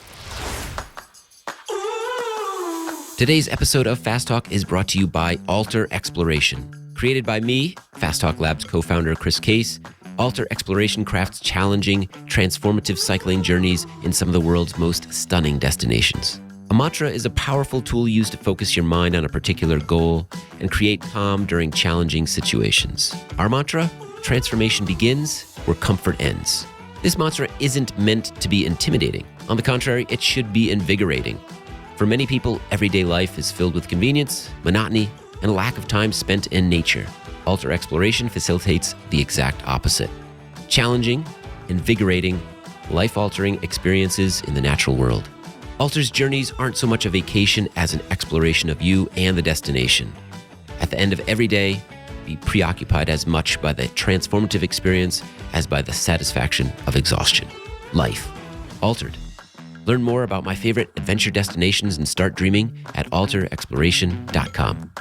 [SPEAKER 7] Today's episode of Fast Talk is brought to you by Alter Exploration. Created by me, Fast Talk Labs co-founder Chris Case, Alter Exploration crafts challenging, transformative cycling journeys in some of the world's most stunning destinations. A mantra is a powerful tool used to focus your mind on a particular goal and create calm during challenging situations. Our mantra, transformation begins where comfort ends. This mantra isn't meant to be intimidating. On the contrary, it should be invigorating. For many people, everyday life is filled with convenience, monotony, and a lack of time spent in nature. Alter Exploration facilitates the exact opposite. Challenging, invigorating, life-altering experiences in the natural world. Alter's journeys aren't so much a vacation as an exploration of you and the destination. At the end of every day, be preoccupied as much by the transformative experience as by the satisfaction of exhaustion. Life altered. Learn more about my favorite adventure destinations and start dreaming at alterexploration.com.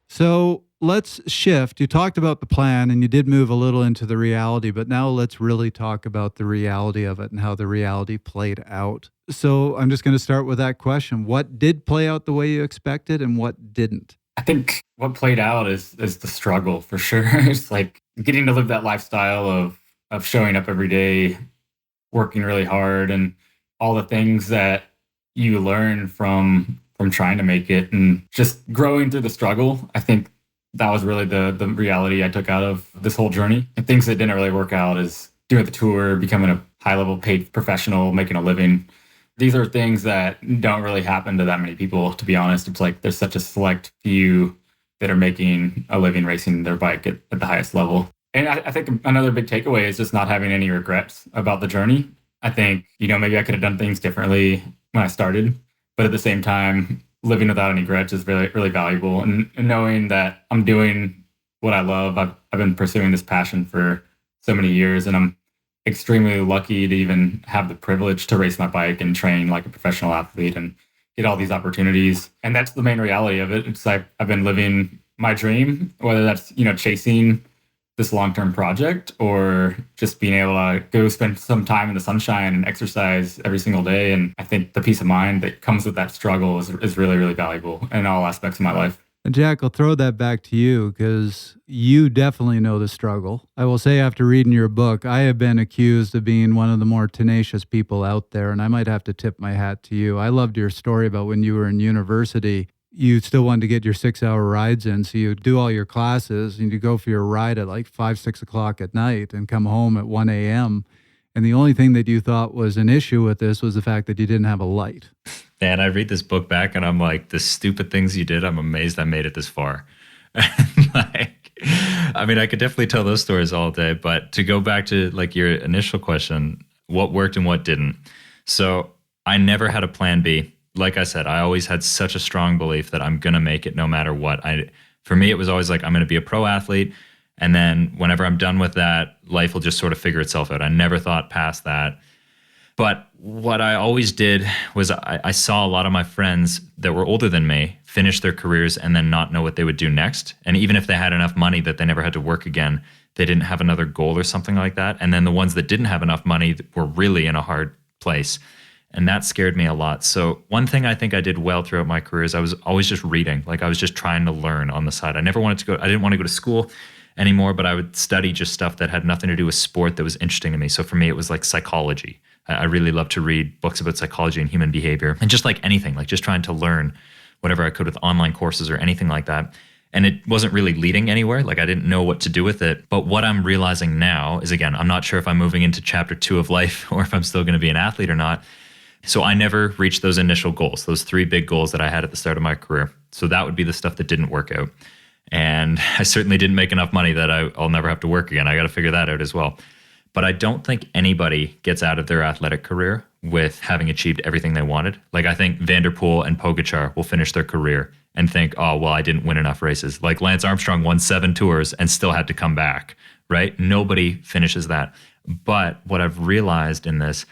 [SPEAKER 1] So let's shift. You talked about the plan and you did move a little into the reality, but now let's really talk about the reality of it and how the reality played out. So I'm just going to start with that question. What did play out the way you expected and what didn't?
[SPEAKER 2] I think what played out is the struggle for sure. It's like getting to live that lifestyle of showing up every day, working really hard, and all the things that you learn from trying to make it and just growing through the struggle. I think that was really the reality I took out of this whole journey. And things that didn't really work out is doing the tour, becoming a high-level paid professional, making a living. These are things that don't really happen to that many people, to be honest. It's like there's such a select few that are making a living racing their bike at the highest level. And I think another big takeaway is just not having any regrets about the journey. I think, maybe I could have done things differently when I started, but at the same time, living without any regrets is really, really valuable. And knowing that I'm doing what I love, I've been pursuing this passion for so many years, and I'm extremely lucky to even have the privilege to race my bike and train like a professional athlete and get all these opportunities. And that's the main reality of it. It's like I've been living my dream, whether that's, chasing this long-term project or just being able to go spend some time in the sunshine and exercise every single day. And I think the peace of mind that comes with that struggle is really, really valuable in all aspects of my life.
[SPEAKER 1] And Jack, I'll throw that back to you because you definitely know the struggle. I will say after reading your book, I have been accused of being one of the more tenacious people out there, and I might have to tip my hat to you. I loved your story about when you were in university. you still wanted to get your 6-hour rides in. So you do all your classes and you go for your ride at like 5, 6 o'clock at night and come home at 1 a.m. And the only thing that you thought was an issue with this was the fact that you didn't have a light.
[SPEAKER 3] And I read this book back and I'm like, the stupid things you did, I'm amazed I made it this far. Like, I mean, I could definitely tell those stories all day, but to go back to like your initial question, what worked and what didn't. So I never had a plan B. Like I said, I always had such a strong belief that I'm going to make it no matter what. For me, it was always like, I'm going to be a pro athlete. And then whenever I'm done with that, life will just sort of figure itself out. I never thought past that. But what I always did was I saw a lot of my friends that were older than me finish their careers and then not know what they would do next. And even if they had enough money that they never had to work again, they didn't have another goal or something like that. And then the ones that didn't have enough money were really in a hard place. And that scared me a lot. So one thing I think I did well throughout my career is I was always just reading. Like I was just trying to learn on the side. I didn't want to go to school anymore, but I would study just stuff that had nothing to do with sport that was interesting to me. So for me, it was like psychology. I really love to read books about psychology and human behavior and just like anything, like just trying to learn whatever I could with online courses or anything like that. And it wasn't really leading anywhere. Like I didn't know what to do with it. But what I'm realizing now is, again, I'm not sure if I'm moving into chapter 2 of life or if I'm still going to be an athlete or not. So I never reached those initial goals, those 3 big goals that I had at the start of my career. So that would be the stuff that didn't work out. And I certainly didn't make enough money that I'll never have to work again. I got to figure that out as well. But I don't think anybody gets out of their athletic career with having achieved everything they wanted. Like I think Van der Poel and Pogačar will finish their career and think, oh, well, I didn't win enough races. Like Lance Armstrong won 7 tours and still had to come back, right? Nobody finishes that. But what I've realized in this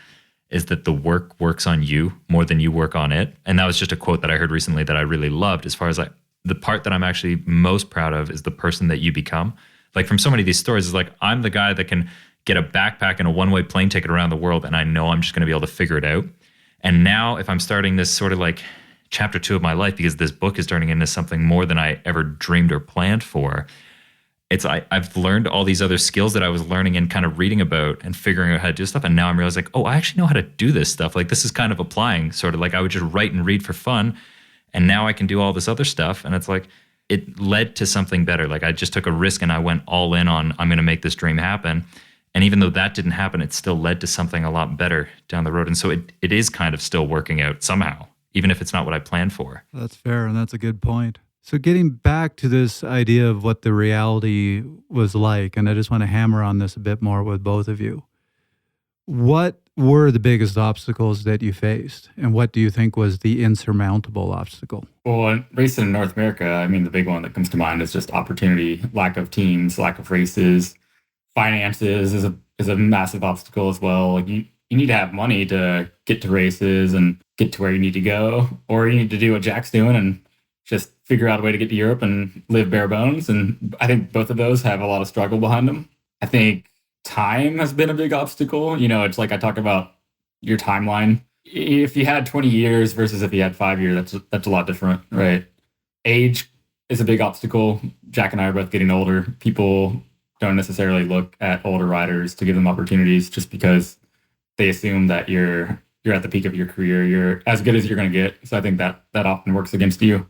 [SPEAKER 3] is that the work works on you more than you work on it. And that was just a quote that I heard recently that I really loved. As far as like the part that I'm actually most proud of is the person that you become. Like from so many of these stories, it's like I'm the guy that can get a backpack and a one-way plane ticket around the world, and I know I'm just going to be able to figure it out. And now if I'm starting this sort of like chapter 2 of my life, because this book is turning into something more than I ever dreamed or planned for, I've learned all these other skills that I was learning and kind of reading about and figuring out how to do stuff. And now I'm realizing, like, oh, I actually know how to do this stuff. Like this is kind of applying sort of like I would just write and read for fun. And now I can do all this other stuff. And it's like, it led to something better. Like I just took a risk and I went all in on, I'm going to make this dream happen. And even though that didn't happen, it still led to something a lot better down the road. And so it is kind of still working out somehow, even if it's not what I planned for.
[SPEAKER 1] That's fair, and that's a good point. So getting back to this idea of what the reality was like, and I just want to hammer on this a bit more with both of you. What were the biggest obstacles that you faced, and what do you think was the insurmountable obstacle?
[SPEAKER 2] Well, racing in North America, I mean, the big one that comes to mind is just opportunity, lack of teams, lack of races. Finances is a massive obstacle as well. Like you need to have money to get to races and get to where you need to go, or you need to do what Jack's doing and just figure out a way to get to Europe and live bare bones. And I think both of those have a lot of struggle behind them. I think time has been a big obstacle. You know, it's like I talk about your timeline. If you had 20 years versus if you had 5 years, that's a lot different, right? Age is a big obstacle. Jack and I are both getting older. People don't necessarily look at older riders to give them opportunities just because they assume that you're at the peak of your career. You're as good as you're going to get. So I think that often works against you.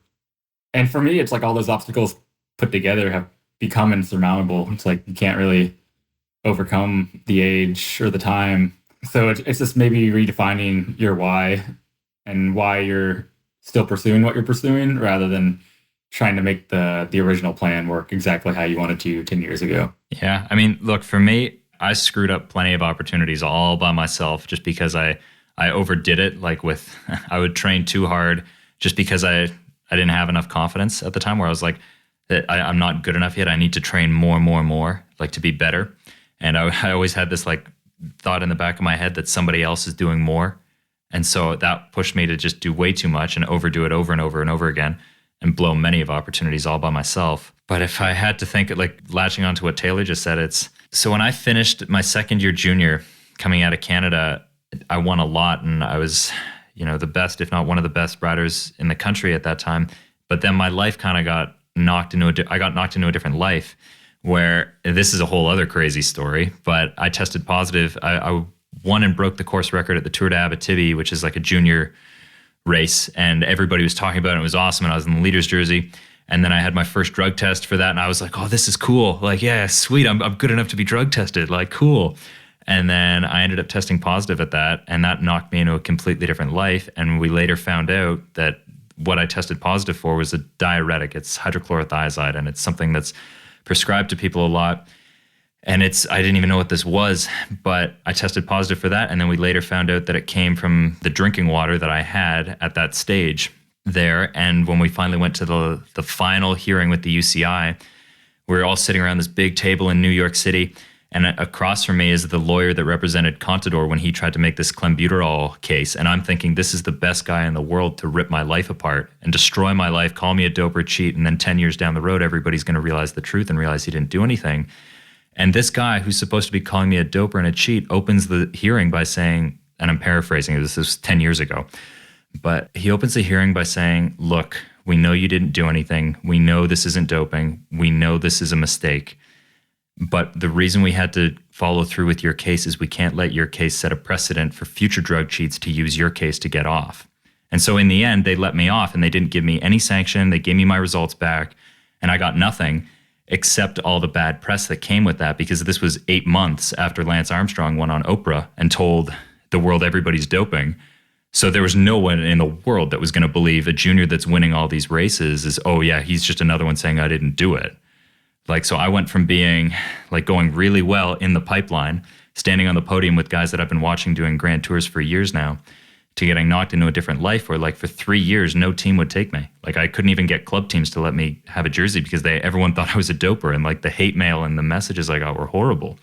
[SPEAKER 2] And for me, it's like all those obstacles put together have become insurmountable. It's like you can't really overcome the age or the time. So it's just maybe redefining your why and why you're still pursuing what you're pursuing rather than trying to make the original plan work exactly how you wanted to 10 years ago.
[SPEAKER 3] Yeah. I mean, look, for me, I screwed up plenty of opportunities all by myself just because I overdid it. Like I would train too hard just because I didn't have enough confidence at the time where I was like, I'm not good enough yet. I need to train more and more and more, like to be better. And I always had this like thought in the back of my head that somebody else is doing more. And so that pushed me to just do way too much and overdo it over and over and over again and blow many of opportunities all by myself. But if I had to think, like latching on to what Taylor just said, so when I finished my second year junior coming out of Canada, I won a lot and I was, the best, if not one of the best riders in the country at that time. But then my life kind of got knocked into a different life where this is a whole other crazy story, but I tested positive. I won and broke the course record at the Tour de Abitibi, which is like a junior race, and everybody was talking about it. It was awesome, and I was in the leader's jersey. And then I had my first drug test for that, and I was like, oh, this is cool. Like, yeah, sweet. I'm good enough to be drug tested. Like, cool. And then I ended up testing positive at that, and that knocked me into a completely different life. And we later found out that what I tested positive for was a diuretic. It's hydrochlorothiazide, and it's something that's prescribed to people a lot. And I didn't even know what this was, but I tested positive for that. And then we later found out that it came from the drinking water that I had at that stage there. And when we finally went to the final hearing with the UCI, we were all sitting around this big table in New York City. And across from me is the lawyer that represented Contador when he tried to make this clenbuterol case. And I'm thinking, this is the best guy in the world to rip my life apart and destroy my life, call me a doper, cheat. And then 10 years down the road, everybody's going to realize the truth and realize he didn't do anything. And this guy who's supposed to be calling me a doper and a cheat opens the hearing by saying, and I'm paraphrasing, this was 10 years ago, but he opens the hearing by saying, look, we know you didn't do anything. We know this isn't doping. We know this is a mistake. But the reason we had to follow through with your case is we can't let your case set a precedent for future drug cheats to use your case to get off. And so in the end, they let me off and they didn't give me any sanction. They gave me my results back and I got nothing except all the bad press that came with that, because this was 8 months after Lance Armstrong went on Oprah and told the world everybody's doping. So there was no one in the world that was going to believe a junior that's winning all these races is, oh yeah, he's just another one saying I didn't do it. Like, so I went from being like going really well in the pipeline, standing on the podium with guys that I've been watching doing grand tours for years now, to getting knocked into a different life where like for 3 years, no team would take me. Like I couldn't even get club teams to let me have a jersey because everyone thought I was a doper, and like the hate mail and the messages I got were horrible.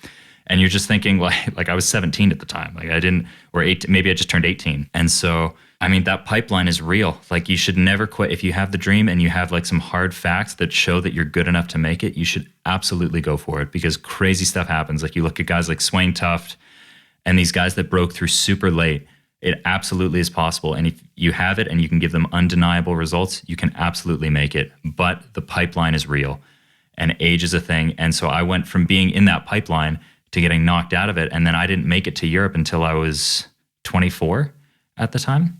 [SPEAKER 3] And you're just thinking like I was 17 at the time. Like I didn't, or 18, maybe I just turned 18. And so, I mean, that pipeline is real. Like you should never quit. If you have the dream and you have like some hard facts that show that you're good enough to make it, you should absolutely go for it, because crazy stuff happens. Like you look at guys like Swain Tuft and these guys that broke through super late. It absolutely is possible. And if you have it and you can give them undeniable results, you can absolutely make it. But the pipeline is real and age is a thing. And so I went from being in that pipeline to getting knocked out of it. And then I didn't make it to Europe until I was 24 at the time.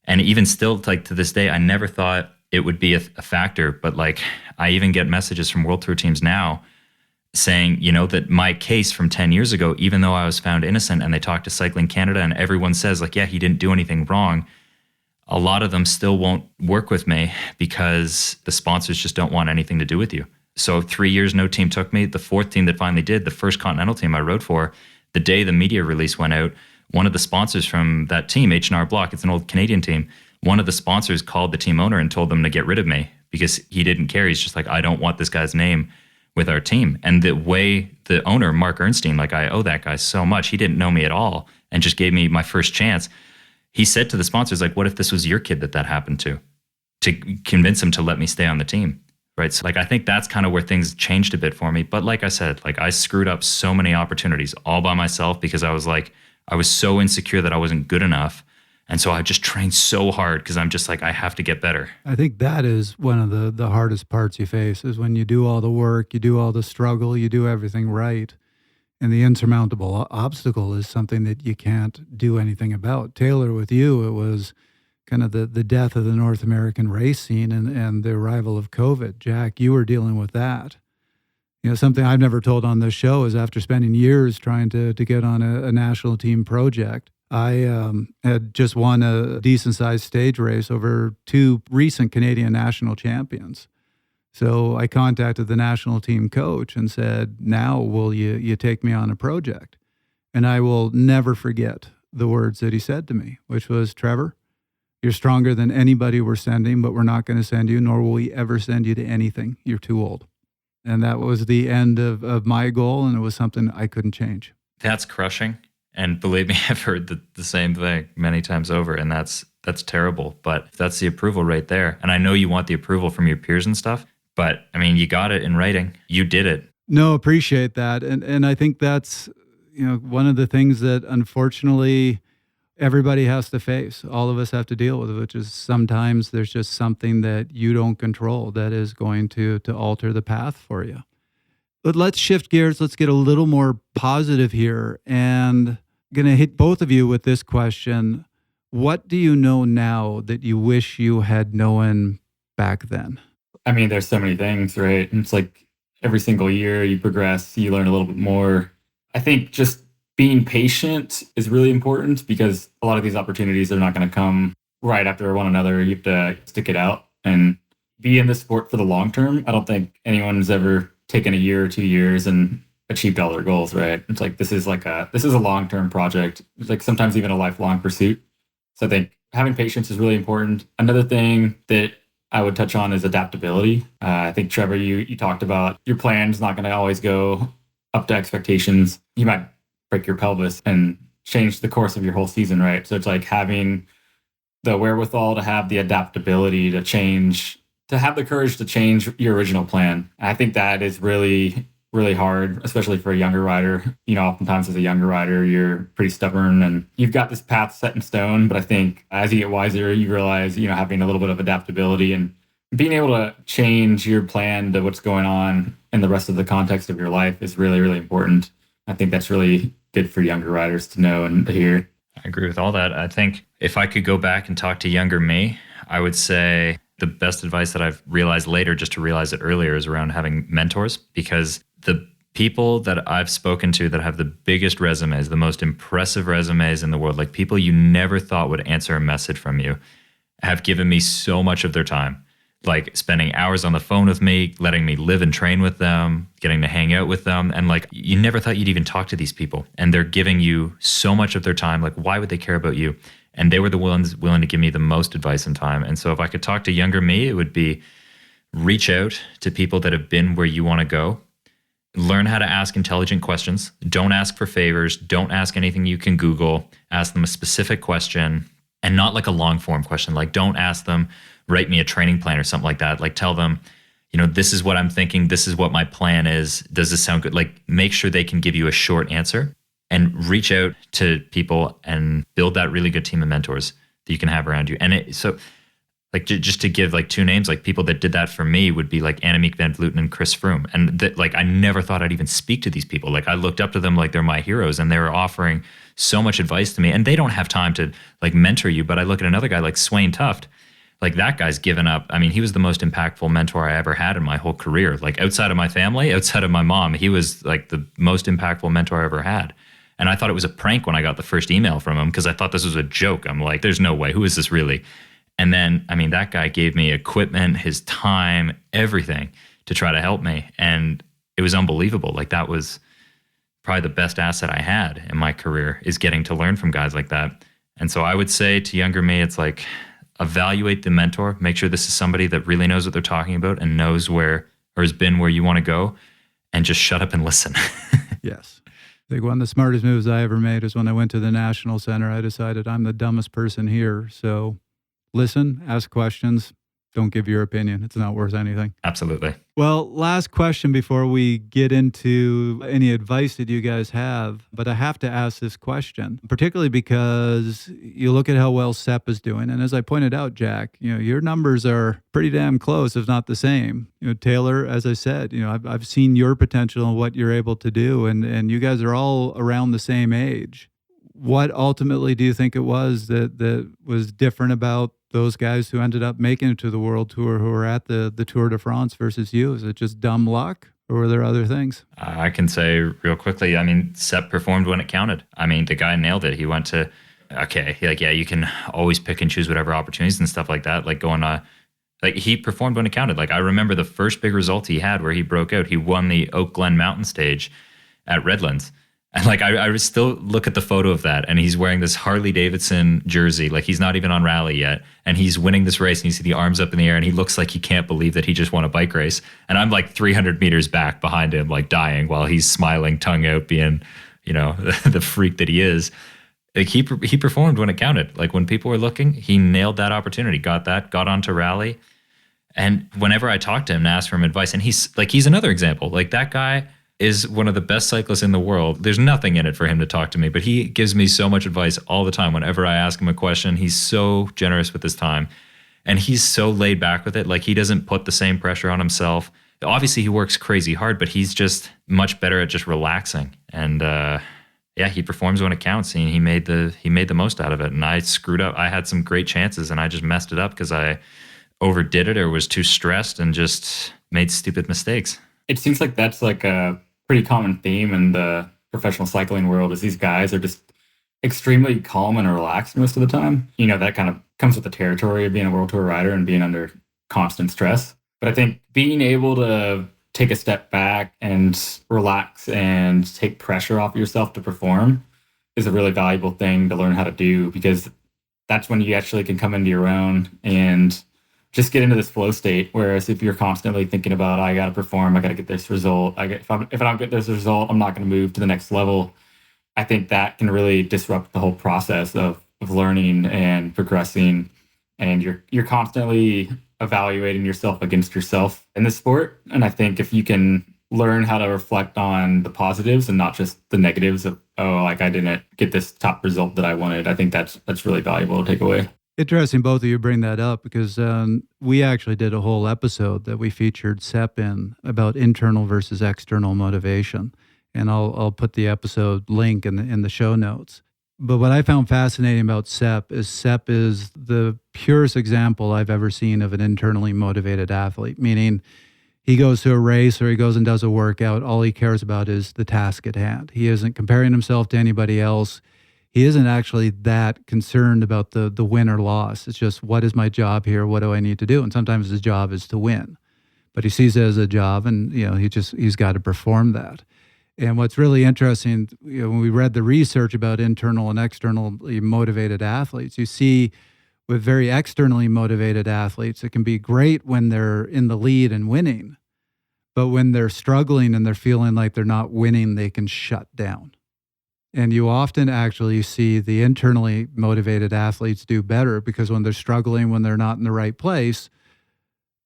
[SPEAKER 3] And even still, like to this day, I never thought it would be a factor. But like I even get messages from World Tour teams now saying, you know, that my case from 10 years ago, even though I was found innocent, and they talk to Cycling Canada and everyone says like, yeah, he didn't do anything wrong. A lot of them still won't work with me because the sponsors just don't want anything to do with you. So 3 years, no team took me. The fourth team that finally did, the first Continental team I rode for, the day the media release went out, one of the sponsors from that team, H&R Block, it's an old Canadian team, one of the sponsors called the team owner and told them to get rid of me because he didn't care. He's just like, I don't want this guy's name with our team. And the way the owner, Mark Ernstein, like I owe that guy so much, he didn't know me at all and just gave me my first chance. He said to the sponsors, like, what if this was your kid that happened to convince him to let me stay on the team? Right. So like, I think that's kind of where things changed a bit for me. But like I said, like I screwed up so many opportunities all by myself because I was so insecure that I wasn't good enough. And so I just trained so hard because I'm just like, I have to get better.
[SPEAKER 1] I think that is one of the hardest parts you face, is when you do all the work, you do all the struggle, you do everything right. And the insurmountable obstacle is something that you can't do anything about. Taylor, with you, it was kind of the death of the North American race scene and the arrival of COVID. Jack, you were dealing with that. You know, something I've never told on this show is after spending years trying to get on a national team project, I had just won a decent-sized stage race over 2 recent Canadian national champions. So I contacted the national team coach and said, now will you take me on a project? And I will never forget the words that he said to me, which was, Trevor, you're stronger than anybody we're sending, but we're not going to send you, nor will we ever send you to anything. You're too old. And that was the end of my goal, and it was something I couldn't change.
[SPEAKER 3] That's crushing. And believe me, I've heard the same thing many times over, and that's terrible. But that's the approval right there. And I know you want the approval from your peers and stuff, but I mean, you got it in writing. You did it.
[SPEAKER 1] No, appreciate that. And I think that's, you know, one of the things that unfortunately everybody has to face. All of us have to deal with it, which is sometimes there's just something that you don't control that is going to alter the path for you. But let's shift gears. Let's get a little more positive here. And I'm going to hit both of you with this question. What do you know now that you wish you had known back then?
[SPEAKER 2] I mean, there's so many things, right? And it's like every single year you progress, you learn a little bit more. I think just being patient is really important because a lot of these opportunities are not going to come right after one another. You have to stick it out and be in the sport for the long term. I don't think anyone's ever taken a year or 2 years and achieved all their goals, right? It's like this is a long-term project. It's like sometimes even a lifelong pursuit. So I think having patience is really important. Another thing that I would touch on is adaptability. I think, Trevor, you talked about your plan's not going to always go up to expectations. You might break your pelvis and change the course of your whole season, right? So it's like having the wherewithal to have the adaptability to change, to have the courage to change your original plan. And I think that is really, really hard, especially for a younger rider. You know, oftentimes as a younger rider, you're pretty stubborn and you've got this path set in stone. But I think as you get wiser, you realize, you know, having a little bit of adaptability and being able to change your plan to what's going on in the rest of the context of your life is really, really important. I think that's really good for younger riders to know and to hear.
[SPEAKER 3] I agree with all that. I think if I could go back and talk to younger me, I would say the best advice that I've realized later, just to realize it earlier, is around having mentors, because the people that I've spoken to that have the biggest resumes, the most impressive resumes in the world, like people you never thought would answer a message from you, have given me so much of their time, like spending hours on the phone with me, letting me live and train with them, getting to hang out with them. And like, you never thought you'd even talk to these people. And they're giving you so much of their time. Like, why would they care about you? And they were the ones willing to give me the most advice and time. And so if I could talk to younger me, it would be reach out to people that have been where you want to go. Learn how to ask intelligent questions. Don't ask for favors. Don't ask anything you can Google. Ask them a specific question, and not like a long form question. Like, don't ask them, write me a training plan or something like that. Like, tell them, you know, this is what I'm thinking. This is what my plan is. Does this sound good? Like, make sure they can give you a short answer, and reach out to people and build that really good team of mentors that you can have around you. And so like, just to give like two names, like people that did that for me would be like Annemiek van Vleuten and Chris Froome. And like, I never thought I'd even speak to these people. Like, I looked up to them like they're my heroes, and they were offering so much advice to me, and they don't have time to like mentor you. But I look at another guy like Swain Tuft. Like, that guy's given up. I mean, he was the most impactful mentor I ever had in my whole career. Like, outside of my family, outside of my mom, he was like the most impactful mentor I ever had. And I thought it was a prank when I got the first email from him, because I thought this was a joke. I'm like, there's no way. Who is this really? And then, I mean, that guy gave me equipment, his time, everything to try to help me. And it was unbelievable. Like, that was probably the best asset I had in my career, is getting to learn from guys like that. And so I would say to younger me, it's like, evaluate the mentor. Make sure this is somebody that really knows what they're talking about and knows where, or has been where you want to go, and just shut up and listen.
[SPEAKER 1] Yes. I think one of the smartest moves I ever made is when I went to the National Center. I decided I'm the dumbest person here. So listen, ask questions, don't give your opinion. It's not worth anything.
[SPEAKER 3] Absolutely.
[SPEAKER 1] Well, last question before we get into any advice that you guys have, but I have to ask this question, particularly because you look at how well Sepp is doing. And as I pointed out, Jack, you know, your numbers are pretty damn close, if not the same. You know, Taylor, as I said, you know, I've seen your potential and what you're able to do, and you guys are all around the same age. What ultimately do you think it was that was different about those guys who ended up making it to the World Tour, who were at the Tour de France versus you? Is it just dumb luck, or were there other things?
[SPEAKER 3] I can say real quickly, I mean, Sepp performed when it counted. I mean, the guy nailed it. He went to, like, yeah, you can always pick and choose whatever opportunities and stuff like that, like going like, he performed when it counted. Like, I remember the first big result he had where he broke out. He won the Oak Glen Mountain Stage at Redlands. And like, I would still look at the photo of that, and he's wearing this Harley Davidson jersey. Like, he's not even on rally yet, and he's winning this race, and you see the arms up in the air, and he looks like he can't believe that he just won a bike race. And I'm like 300 meters back behind him, like dying, while he's smiling, tongue out, being, you know, the freak that he is. Like, he performed when it counted. Like, when people were looking, he nailed that opportunity, got onto rally. And whenever I talked to him and asked for him advice, and he's another example. Like, that guy is one of the best cyclists in the world. There's nothing in it for him to talk to me, but he gives me so much advice all the time. Whenever I ask him a question, he's so generous with his time, and he's so laid back with it. Like, he doesn't put the same pressure on himself. Obviously, he works crazy hard, but he's just much better at just relaxing. And yeah, he performs when it counts, and he made the most out of it. And I screwed up. I had some great chances, and I just messed it up because I overdid it or was too stressed and just made stupid mistakes.
[SPEAKER 2] It seems like that's like a pretty common theme in the professional cycling world, is these guys are just extremely calm and relaxed most of the time. You know, that kind of comes with the territory of being a World Tour rider and being under constant stress. But I think being able to take a step back and relax and take pressure off yourself to perform is a really valuable thing to learn how to do, because that's when you actually can come into your own and just get into this flow state. Whereas if you're constantly thinking about, I got to perform, I got to get this result, if I don't get this result, I'm not going to move to the next level. I think that can really disrupt the whole process of learning and progressing. And you're constantly evaluating yourself against yourself in the sport. And I think if you can learn how to reflect on the positives and not just the negatives of, oh, like I didn't get this top result that I wanted, I think that's really valuable to take away.
[SPEAKER 1] Interesting both of you bring that up, because we actually did a whole episode that we featured Sepp in about internal versus external motivation. And I'll put the episode link in the show notes. But what I found fascinating about Sepp is the purest example I've ever seen of an internally motivated athlete, meaning he goes to a race or he goes and does a workout. All he cares about is the task at hand. He isn't comparing himself to anybody else. He isn't actually that concerned about the win or loss. It's just, what is my job here? What do I need to do? And sometimes his job is to win, but he sees it as a job, and he's got to perform that. And what's really interesting, when we read the research about internal and externally motivated athletes, you see with very externally motivated athletes, it can be great when they're in the lead and winning, but when they're struggling and they're feeling like they're not winning, they can shut down. And you often actually see the internally motivated athletes do better, because when they're struggling, when they're not in the right place,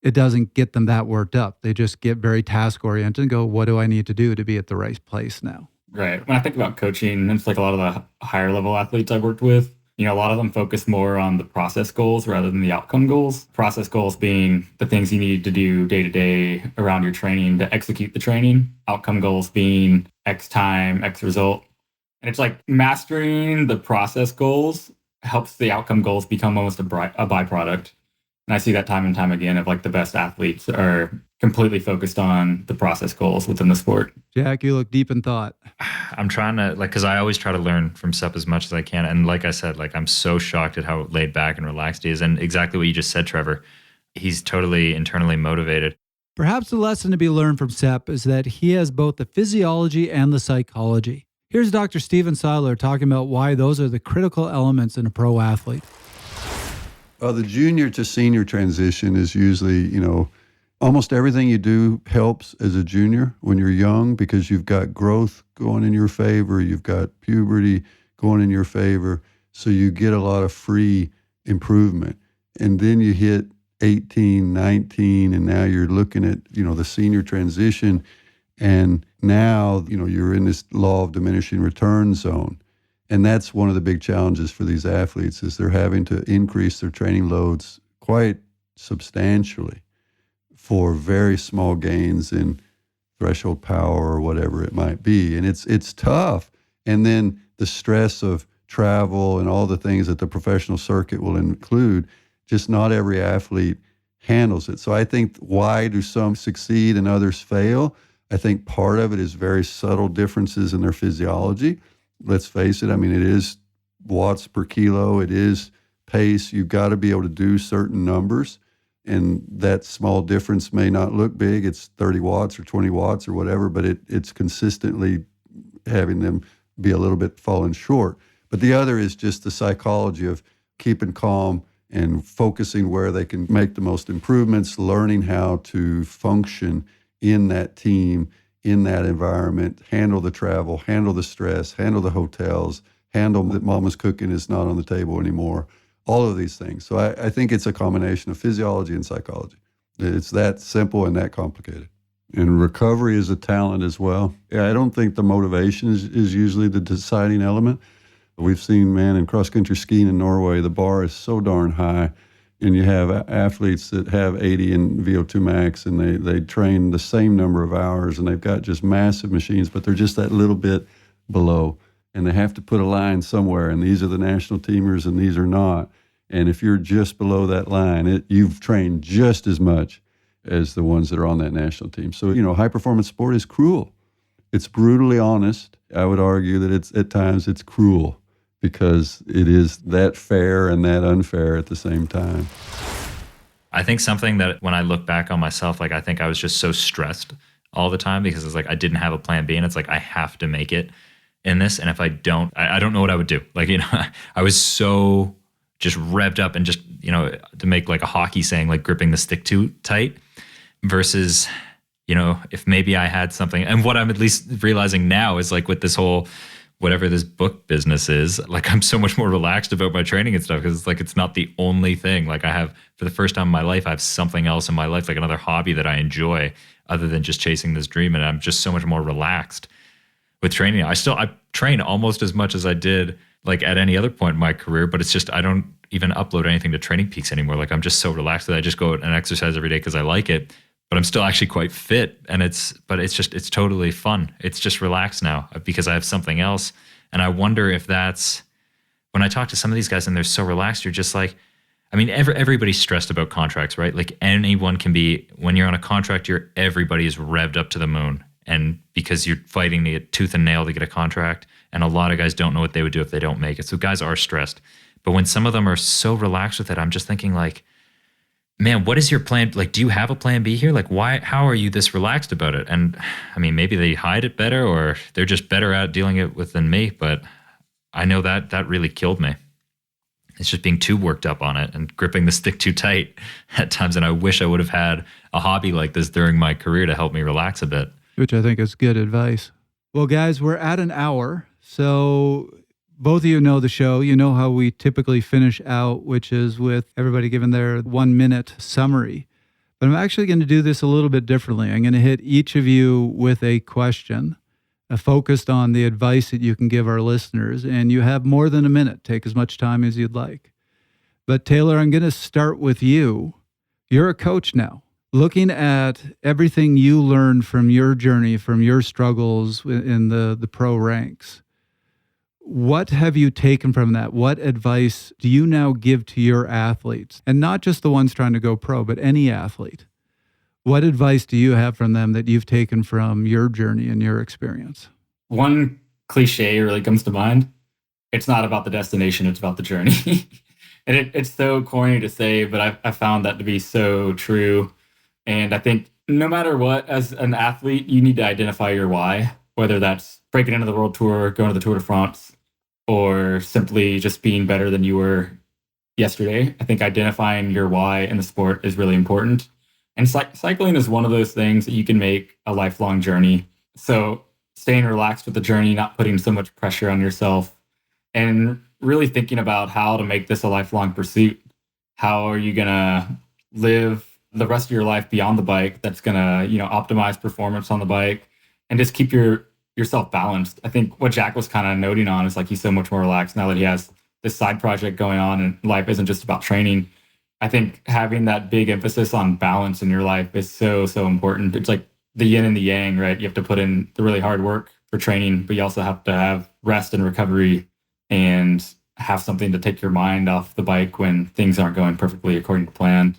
[SPEAKER 1] it doesn't get them that worked up. They just get very task oriented and go, what do I need to do to be at the right place now?
[SPEAKER 2] Right. When I think about coaching, it's like a lot of the higher level athletes I've worked with, a lot of them focus more on the process goals rather than the outcome goals. Process goals being the things you need to do day to day around your training to execute the training. Outcome goals being X time, X result. And it's like mastering the process goals helps the outcome goals become almost a byproduct. And I see that time and time again of like the best athletes are completely focused on the process goals within the sport.
[SPEAKER 1] Jack, you look deep in thought.
[SPEAKER 3] I'm trying to, because I always try to learn from Sepp as much as I can. And like I said, I'm so shocked at how laid back and relaxed he is. And exactly what you just said, Trevor, he's totally internally motivated.
[SPEAKER 1] Perhaps the lesson to be learned from Sepp is that he has both the physiology and the psychology. Here's Dr. Steven Seiler talking about why those are the critical elements in a pro athlete.
[SPEAKER 8] The junior to senior transition is usually, almost everything you do helps as a junior when you're young, because you've got growth going in your favor, you've got puberty going in your favor, so you get a lot of free improvement. And then you hit 18, 19, and now you're looking at, the senior transition, and now, you're in this law of diminishing return zone. And that's one of the big challenges for these athletes, is they're having to increase their training loads quite substantially for very small gains in threshold power or whatever it might be. And it's tough. And then the stress of travel and all the things that the professional circuit will include, just not every athlete handles it. So I think, why do some succeed and others fail? I think part of it is very subtle differences in their physiology. Let's face it, it is watts per kilo, it is pace. You've got to be able to do certain numbers, and that small difference may not look big. It's 30 watts or 20 watts or whatever, but it's consistently having them be a little bit falling short. But the other is just the psychology of keeping calm and focusing where they can make the most improvements, learning how to function in that team, in that environment, handle the travel, handle the stress, handle the hotels, handle that mama's cooking is not on the table anymore, all of these things. So I think it's a combination of physiology and psychology. It's that simple and that complicated. And recovery is a talent as well. Yeah, I don't think the motivation is usually the deciding element. We've seen, in cross-country skiing in Norway, the bar is so darn high. And you have athletes that have 80 in VO2 max, and they train the same number of hours, and they've got just massive machines, but they're just that little bit below. and they have to put a line somewhere, and these are the national teamers and these are not. And if you're just below that line, you've trained just as much as the ones that are on that national team. So, high performance sport is cruel. It's brutally honest. I would argue that at times it's cruel because it is that fair and that unfair at the same time.
[SPEAKER 3] I think something that when I look back on myself, like I think I was just so stressed all the time because it's like I didn't have a plan B, and it's like I have to make it in this. And if I don't, I don't know what I would do. Like, I was so just revved up and just, to make like a hockey saying, like gripping the stick too tight versus, if maybe I had something. And what I'm at least realizing now is like with this whole, whatever this book business is, like I'm so much more relaxed about my training and stuff because it's like it's not the only thing. Like I have, for the first time in my life, I have something else in my life, like another hobby that I enjoy other than just chasing this dream. And I'm just so much more relaxed with training. I train almost as much as I did like at any other point in my career, but it's just I don't even upload anything to Training Peaks anymore. Like I'm just so relaxed that I just go out and exercise every day because I like it. But I'm still actually quite fit, and it's totally fun. It's just relaxed now because I have something else. And I wonder if that's when I talk to some of these guys and they're so relaxed, you're just like, I mean, everybody's stressed about contracts, right? Like anyone can be, when you're on a contract, everybody is revved up to the moon. And because you're fighting to get tooth and nail to get a contract, and a lot of guys don't know what they would do if they don't make it. So guys are stressed. But when some of them are so relaxed with it, I'm just thinking like, man, what is your plan? Like, do you have a plan B here? Like, how are you this relaxed about it? And I mean, maybe they hide it better or they're just better at dealing it with than me, but I know that really killed me. It's just being too worked up on it and gripping the stick too tight at times. And I wish I would have had a hobby like this during my career to help me relax a bit.
[SPEAKER 1] Which I think is good advice. Well, guys, we're at an hour. So both of you know the show. You know how we typically finish out, which is with everybody giving their 1 minute summary. But I'm actually going to do this a little bit differently. I'm going to hit each of you with a question focused on the advice that you can give our listeners. And you have more than a minute. Take as much time as you'd like. But Taylor, I'm going to start with you. You're a coach now. Looking at everything you learned from your journey, from your struggles in the pro ranks, what have you taken from that? What advice do you now give to your athletes? And not just the ones trying to go pro, but any athlete. What advice do you have from them that you've taken from your journey and your experience?
[SPEAKER 2] One cliche really comes to mind. It's not about the destination, it's about the journey. And it's so corny to say, but I found that to be so true. And I think no matter what, as an athlete, you need to identify your why, whether that's breaking into the World Tour, going to the Tour de France, or simply just being better than you were yesterday. I think identifying your why in the sport is really important. And cycling is one of those things that you can make a lifelong journey. So staying relaxed with the journey, not putting so much pressure on yourself, and really thinking about how to make this a lifelong pursuit. How are you going to live the rest of your life beyond the bike that's going to, optimize performance on the bike and just keep yourself balanced. I think what Jack was kind of noting on is like he's so much more relaxed now that he has this side project going on and life isn't just about training. I think having that big emphasis on balance in your life is so, so important. It's like the yin and the yang, right? You have to put in the really hard work for training, but you also have to have rest and recovery and have something to take your mind off the bike when things aren't going perfectly according to plan.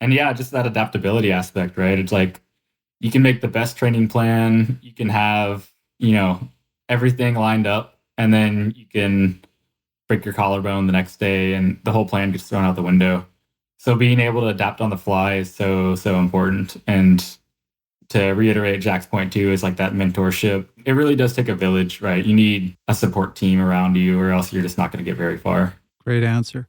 [SPEAKER 2] And yeah, just that adaptability aspect, right? It's like you can make the best training plan, you can have, everything lined up, and then you can break your collarbone the next day and the whole plan gets thrown out the window. So being able to adapt on the fly is so, so important. And to reiterate Jack's point too, is like that mentorship. It really does take a village, right? You need a support team around you or else you're just not going to get very far.
[SPEAKER 1] Great answer.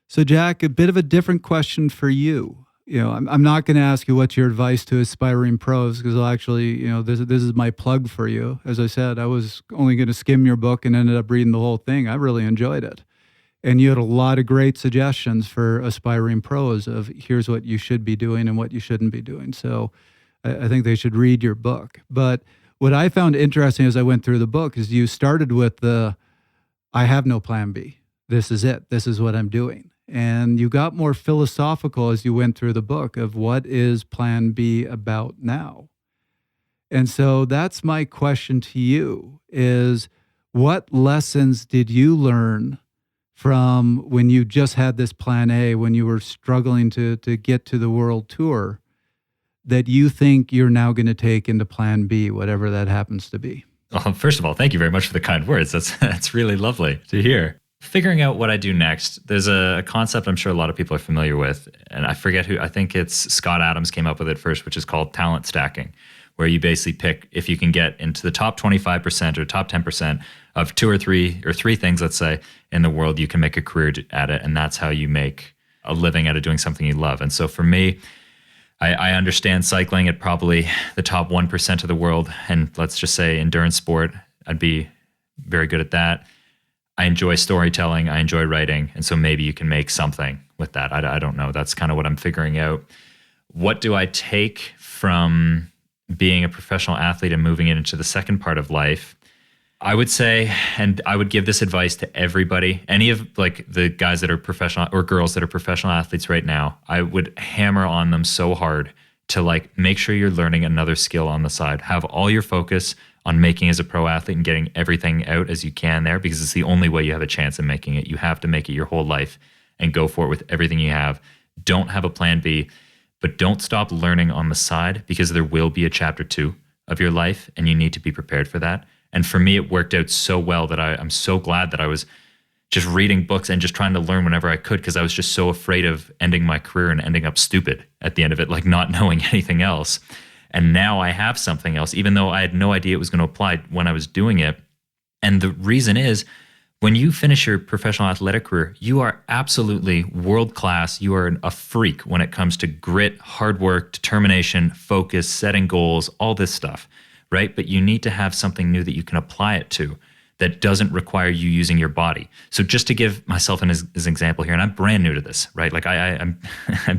[SPEAKER 1] So Jack, a bit of a different question for you. I'm not going to ask you what's your advice to aspiring pros because I'll actually, this is my plug for you. As I said, I was only going to skim your book and ended up reading the whole thing. I really enjoyed it. And you had a lot of great suggestions for aspiring pros of here's what you should be doing and what you shouldn't be doing. So I think they should read your book. But what I found interesting as I went through the book is you started with I have no plan B. This is it. This is what I'm doing. And you got more philosophical as you went through the book of what is plan B about now. And so that's my question to you is, What lessons did you learn from when you just had this plan A, when you were struggling to get to the world tour, that you think you're now going to take into plan B, whatever that happens to be?
[SPEAKER 3] Well, first of all, thank you very much for the kind words. That's really lovely to hear. Figuring out what I do next, there's a concept I'm sure a lot of people are familiar with, and I forget who, I think it's Scott Adams came up with it first, which is called talent stacking, where you basically pick, if you can get into the top 25% or top 10% of two or three things, let's say, in the world, you can make a career at it, and that's how you make a living out of doing something you love. And so for me, I understand cycling at probably the top 1% of the world, and let's just say endurance sport, I'd be very good at that. I enjoy storytelling, I enjoy writing, and so maybe you can make something with that. I don't know. That's kind of what I'm figuring out. What do I take from being a professional athlete and moving it into the second part of life? I would say, and I would give this advice to everybody, any of like the guys that are professional or girls that are professional athletes right now, I would hammer on them so hard to like make sure you're learning another skill on the side. Have all your focus on making as a pro athlete and getting everything out as you can there, because it's the only way you have a chance of making it. You have to make it your whole life and go for it with everything you have. Don't have a plan B, but don't stop learning on the side, because there will be a chapter 2 of your life and you need to be prepared for that. And for me, it worked out so well that I'm so glad that I was just reading books and just trying to learn whenever I could, because I was just so afraid of ending my career and ending up stupid at the end of it, like not knowing anything else. And now I have something else, even though I had no idea it was going to apply when I was doing it. And the reason is, when you finish your professional athletic career, you are absolutely world class. You are a freak when it comes to grit, hard work, determination, focus, setting goals, all this stuff, right? But you need to have something new that you can apply it to that doesn't require you using your body. So just to give myself as an example here, and I'm brand new to this, right? Like I'm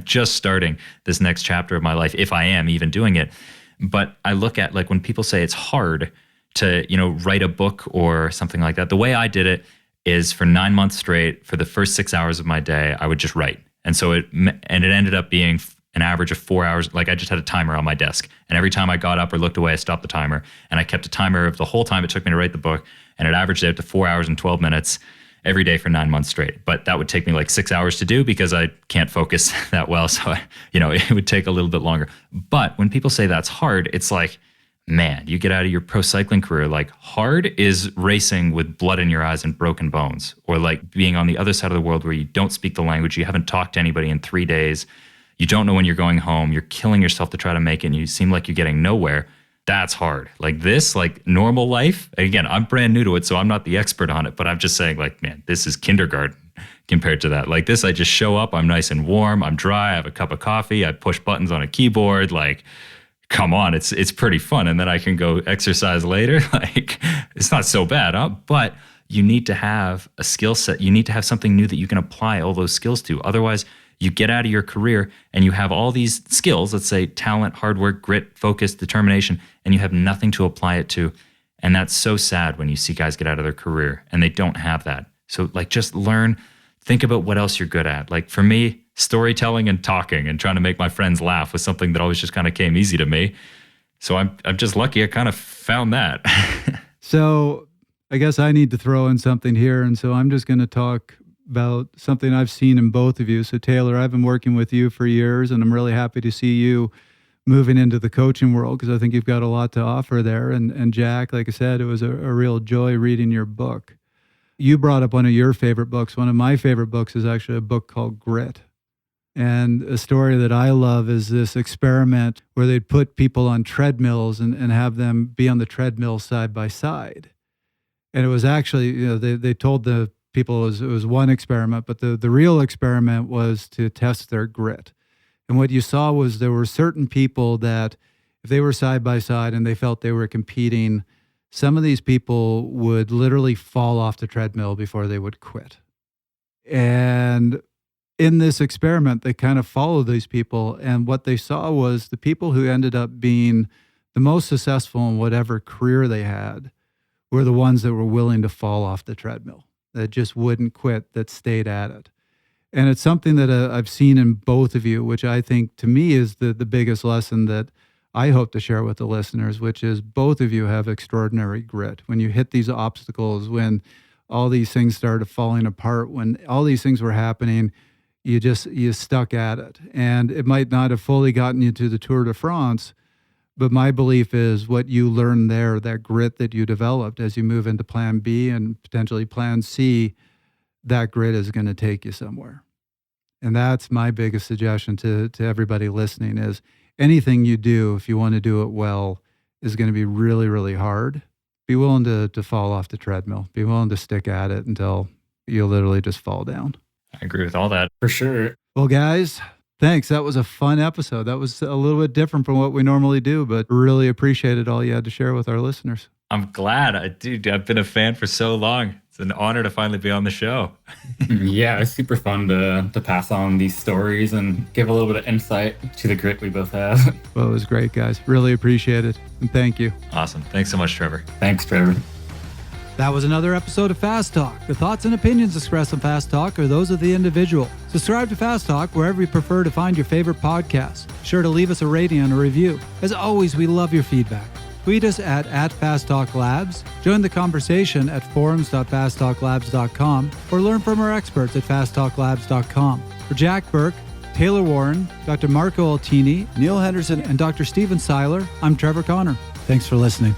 [SPEAKER 3] just starting this next chapter of my life, if I am even doing it. But I look at like when people say it's hard to, write a book or something like that. The way I did it is for 9 months straight, for the first 6 hours of my day, I would just write. And so it ended up being an average of 4 hours. Like I just had a timer on my desk, and every time I got up or looked away, I stopped the timer, and I kept a timer of the whole time it took me to write the book, and it averaged out to 4 hours and 12 minutes every day for 9 months straight. But that would take me like 6 hours to do because I can't focus that well. So, it would take a little bit longer. But when people say that's hard, it's like, man, you get out of your pro cycling career, like hard is racing with blood in your eyes and broken bones, or like being on the other side of the world where you don't speak the language, you haven't talked to anybody in 3 days, you don't know when you're going home, you're killing yourself to try to make it, and you seem like you're getting nowhere. That's hard. Like this, like normal life, again, I'm brand new to it, so I'm not the expert on it, but I'm just saying like, man, this is kindergarten compared to that. Like this, I just show up, I'm nice and warm, I'm dry, I have a cup of coffee, I push buttons on a keyboard, like, come on, it's pretty fun. And then I can go exercise later. Like, it's not so bad, huh? But you need to have a skill set. You need to have something new that you can apply all those skills to. Otherwise, you get out of your career and you have all these skills, let's say talent, hard work, grit, focus, determination, and you have nothing to apply it to. And that's so sad when you see guys get out of their career and they don't have that. So like just learn, think about what else you're good at. Like for me, storytelling and talking and trying to make my friends laugh was something that always just kind of came easy to me. So I'm just lucky I kind of found that.
[SPEAKER 1] So I guess I need to throw in something here. And so I'm just going to talk about something I've seen in both of you. So Taylor, I've been working with you for years, and I'm really happy to see you moving into the coaching world because I think you've got a lot to offer there. And Jack, like I said, it was a real joy reading your book. You brought up one of your favorite books. One of my favorite books is actually a book called Grit. And a story that I love is this experiment where they'd put people on treadmills and have them be on the treadmill side by side. And it was actually, they told the people it was one experiment, but the real experiment was to test their grit. And what you saw was there were certain people that if they were side by side and they felt they were competing, some of these people would literally fall off the treadmill before they would quit. And in this experiment, they kind of followed these people. And what they saw was the people who ended up being the most successful in whatever career they had were the ones that were willing to fall off the treadmill, that just wouldn't quit, that stayed at it. And it's something that I've seen in both of you, which I think to me is the biggest lesson that I hope to share with the listeners, which is both of you have extraordinary grit. When you hit these obstacles, when all these things started falling apart, when all these things were happening, you stuck at it. And it might not have fully gotten you to the Tour de France, but my belief is what you learned there, that grit that you developed as you move into plan B and potentially plan C, that grit is going to take you somewhere. And that's my biggest suggestion to everybody listening is anything you do, if you want to do it well, is going to be really, really hard. Be willing to fall off the treadmill. Be willing to stick at it until you literally just fall down.
[SPEAKER 3] I agree with all that.
[SPEAKER 2] For sure.
[SPEAKER 1] Well, guys, thanks. That was a fun episode. That was a little bit different from what we normally do, but really appreciated all you had to share with our listeners.
[SPEAKER 3] I'm glad. I've been a fan for so long. It's an honor to finally be on the show.
[SPEAKER 2] Yeah, it's super fun to pass on these stories and give a little bit of insight to the grit we both have.
[SPEAKER 1] Well, it was great, guys. Really appreciate it. And thank you.
[SPEAKER 3] Awesome. Thanks so much, Trevor.
[SPEAKER 2] Thanks, Trevor.
[SPEAKER 1] That was another episode of Fast Talk. The thoughts and opinions expressed on Fast Talk are those of the individual. Subscribe to Fast Talk wherever you prefer to find your favorite podcast. Be sure to leave us a rating and a review. As always, we love your feedback. Tweet us at Fast Talk Labs, join the conversation at forums.fasttalklabs.com, or learn from our experts at fasttalklabs.com. For Jack Burke, Taylor Warren, Dr. Marco Altini, Neil Henderson, and Dr. Stephen Seiler, I'm Trevor Connor. Thanks for listening.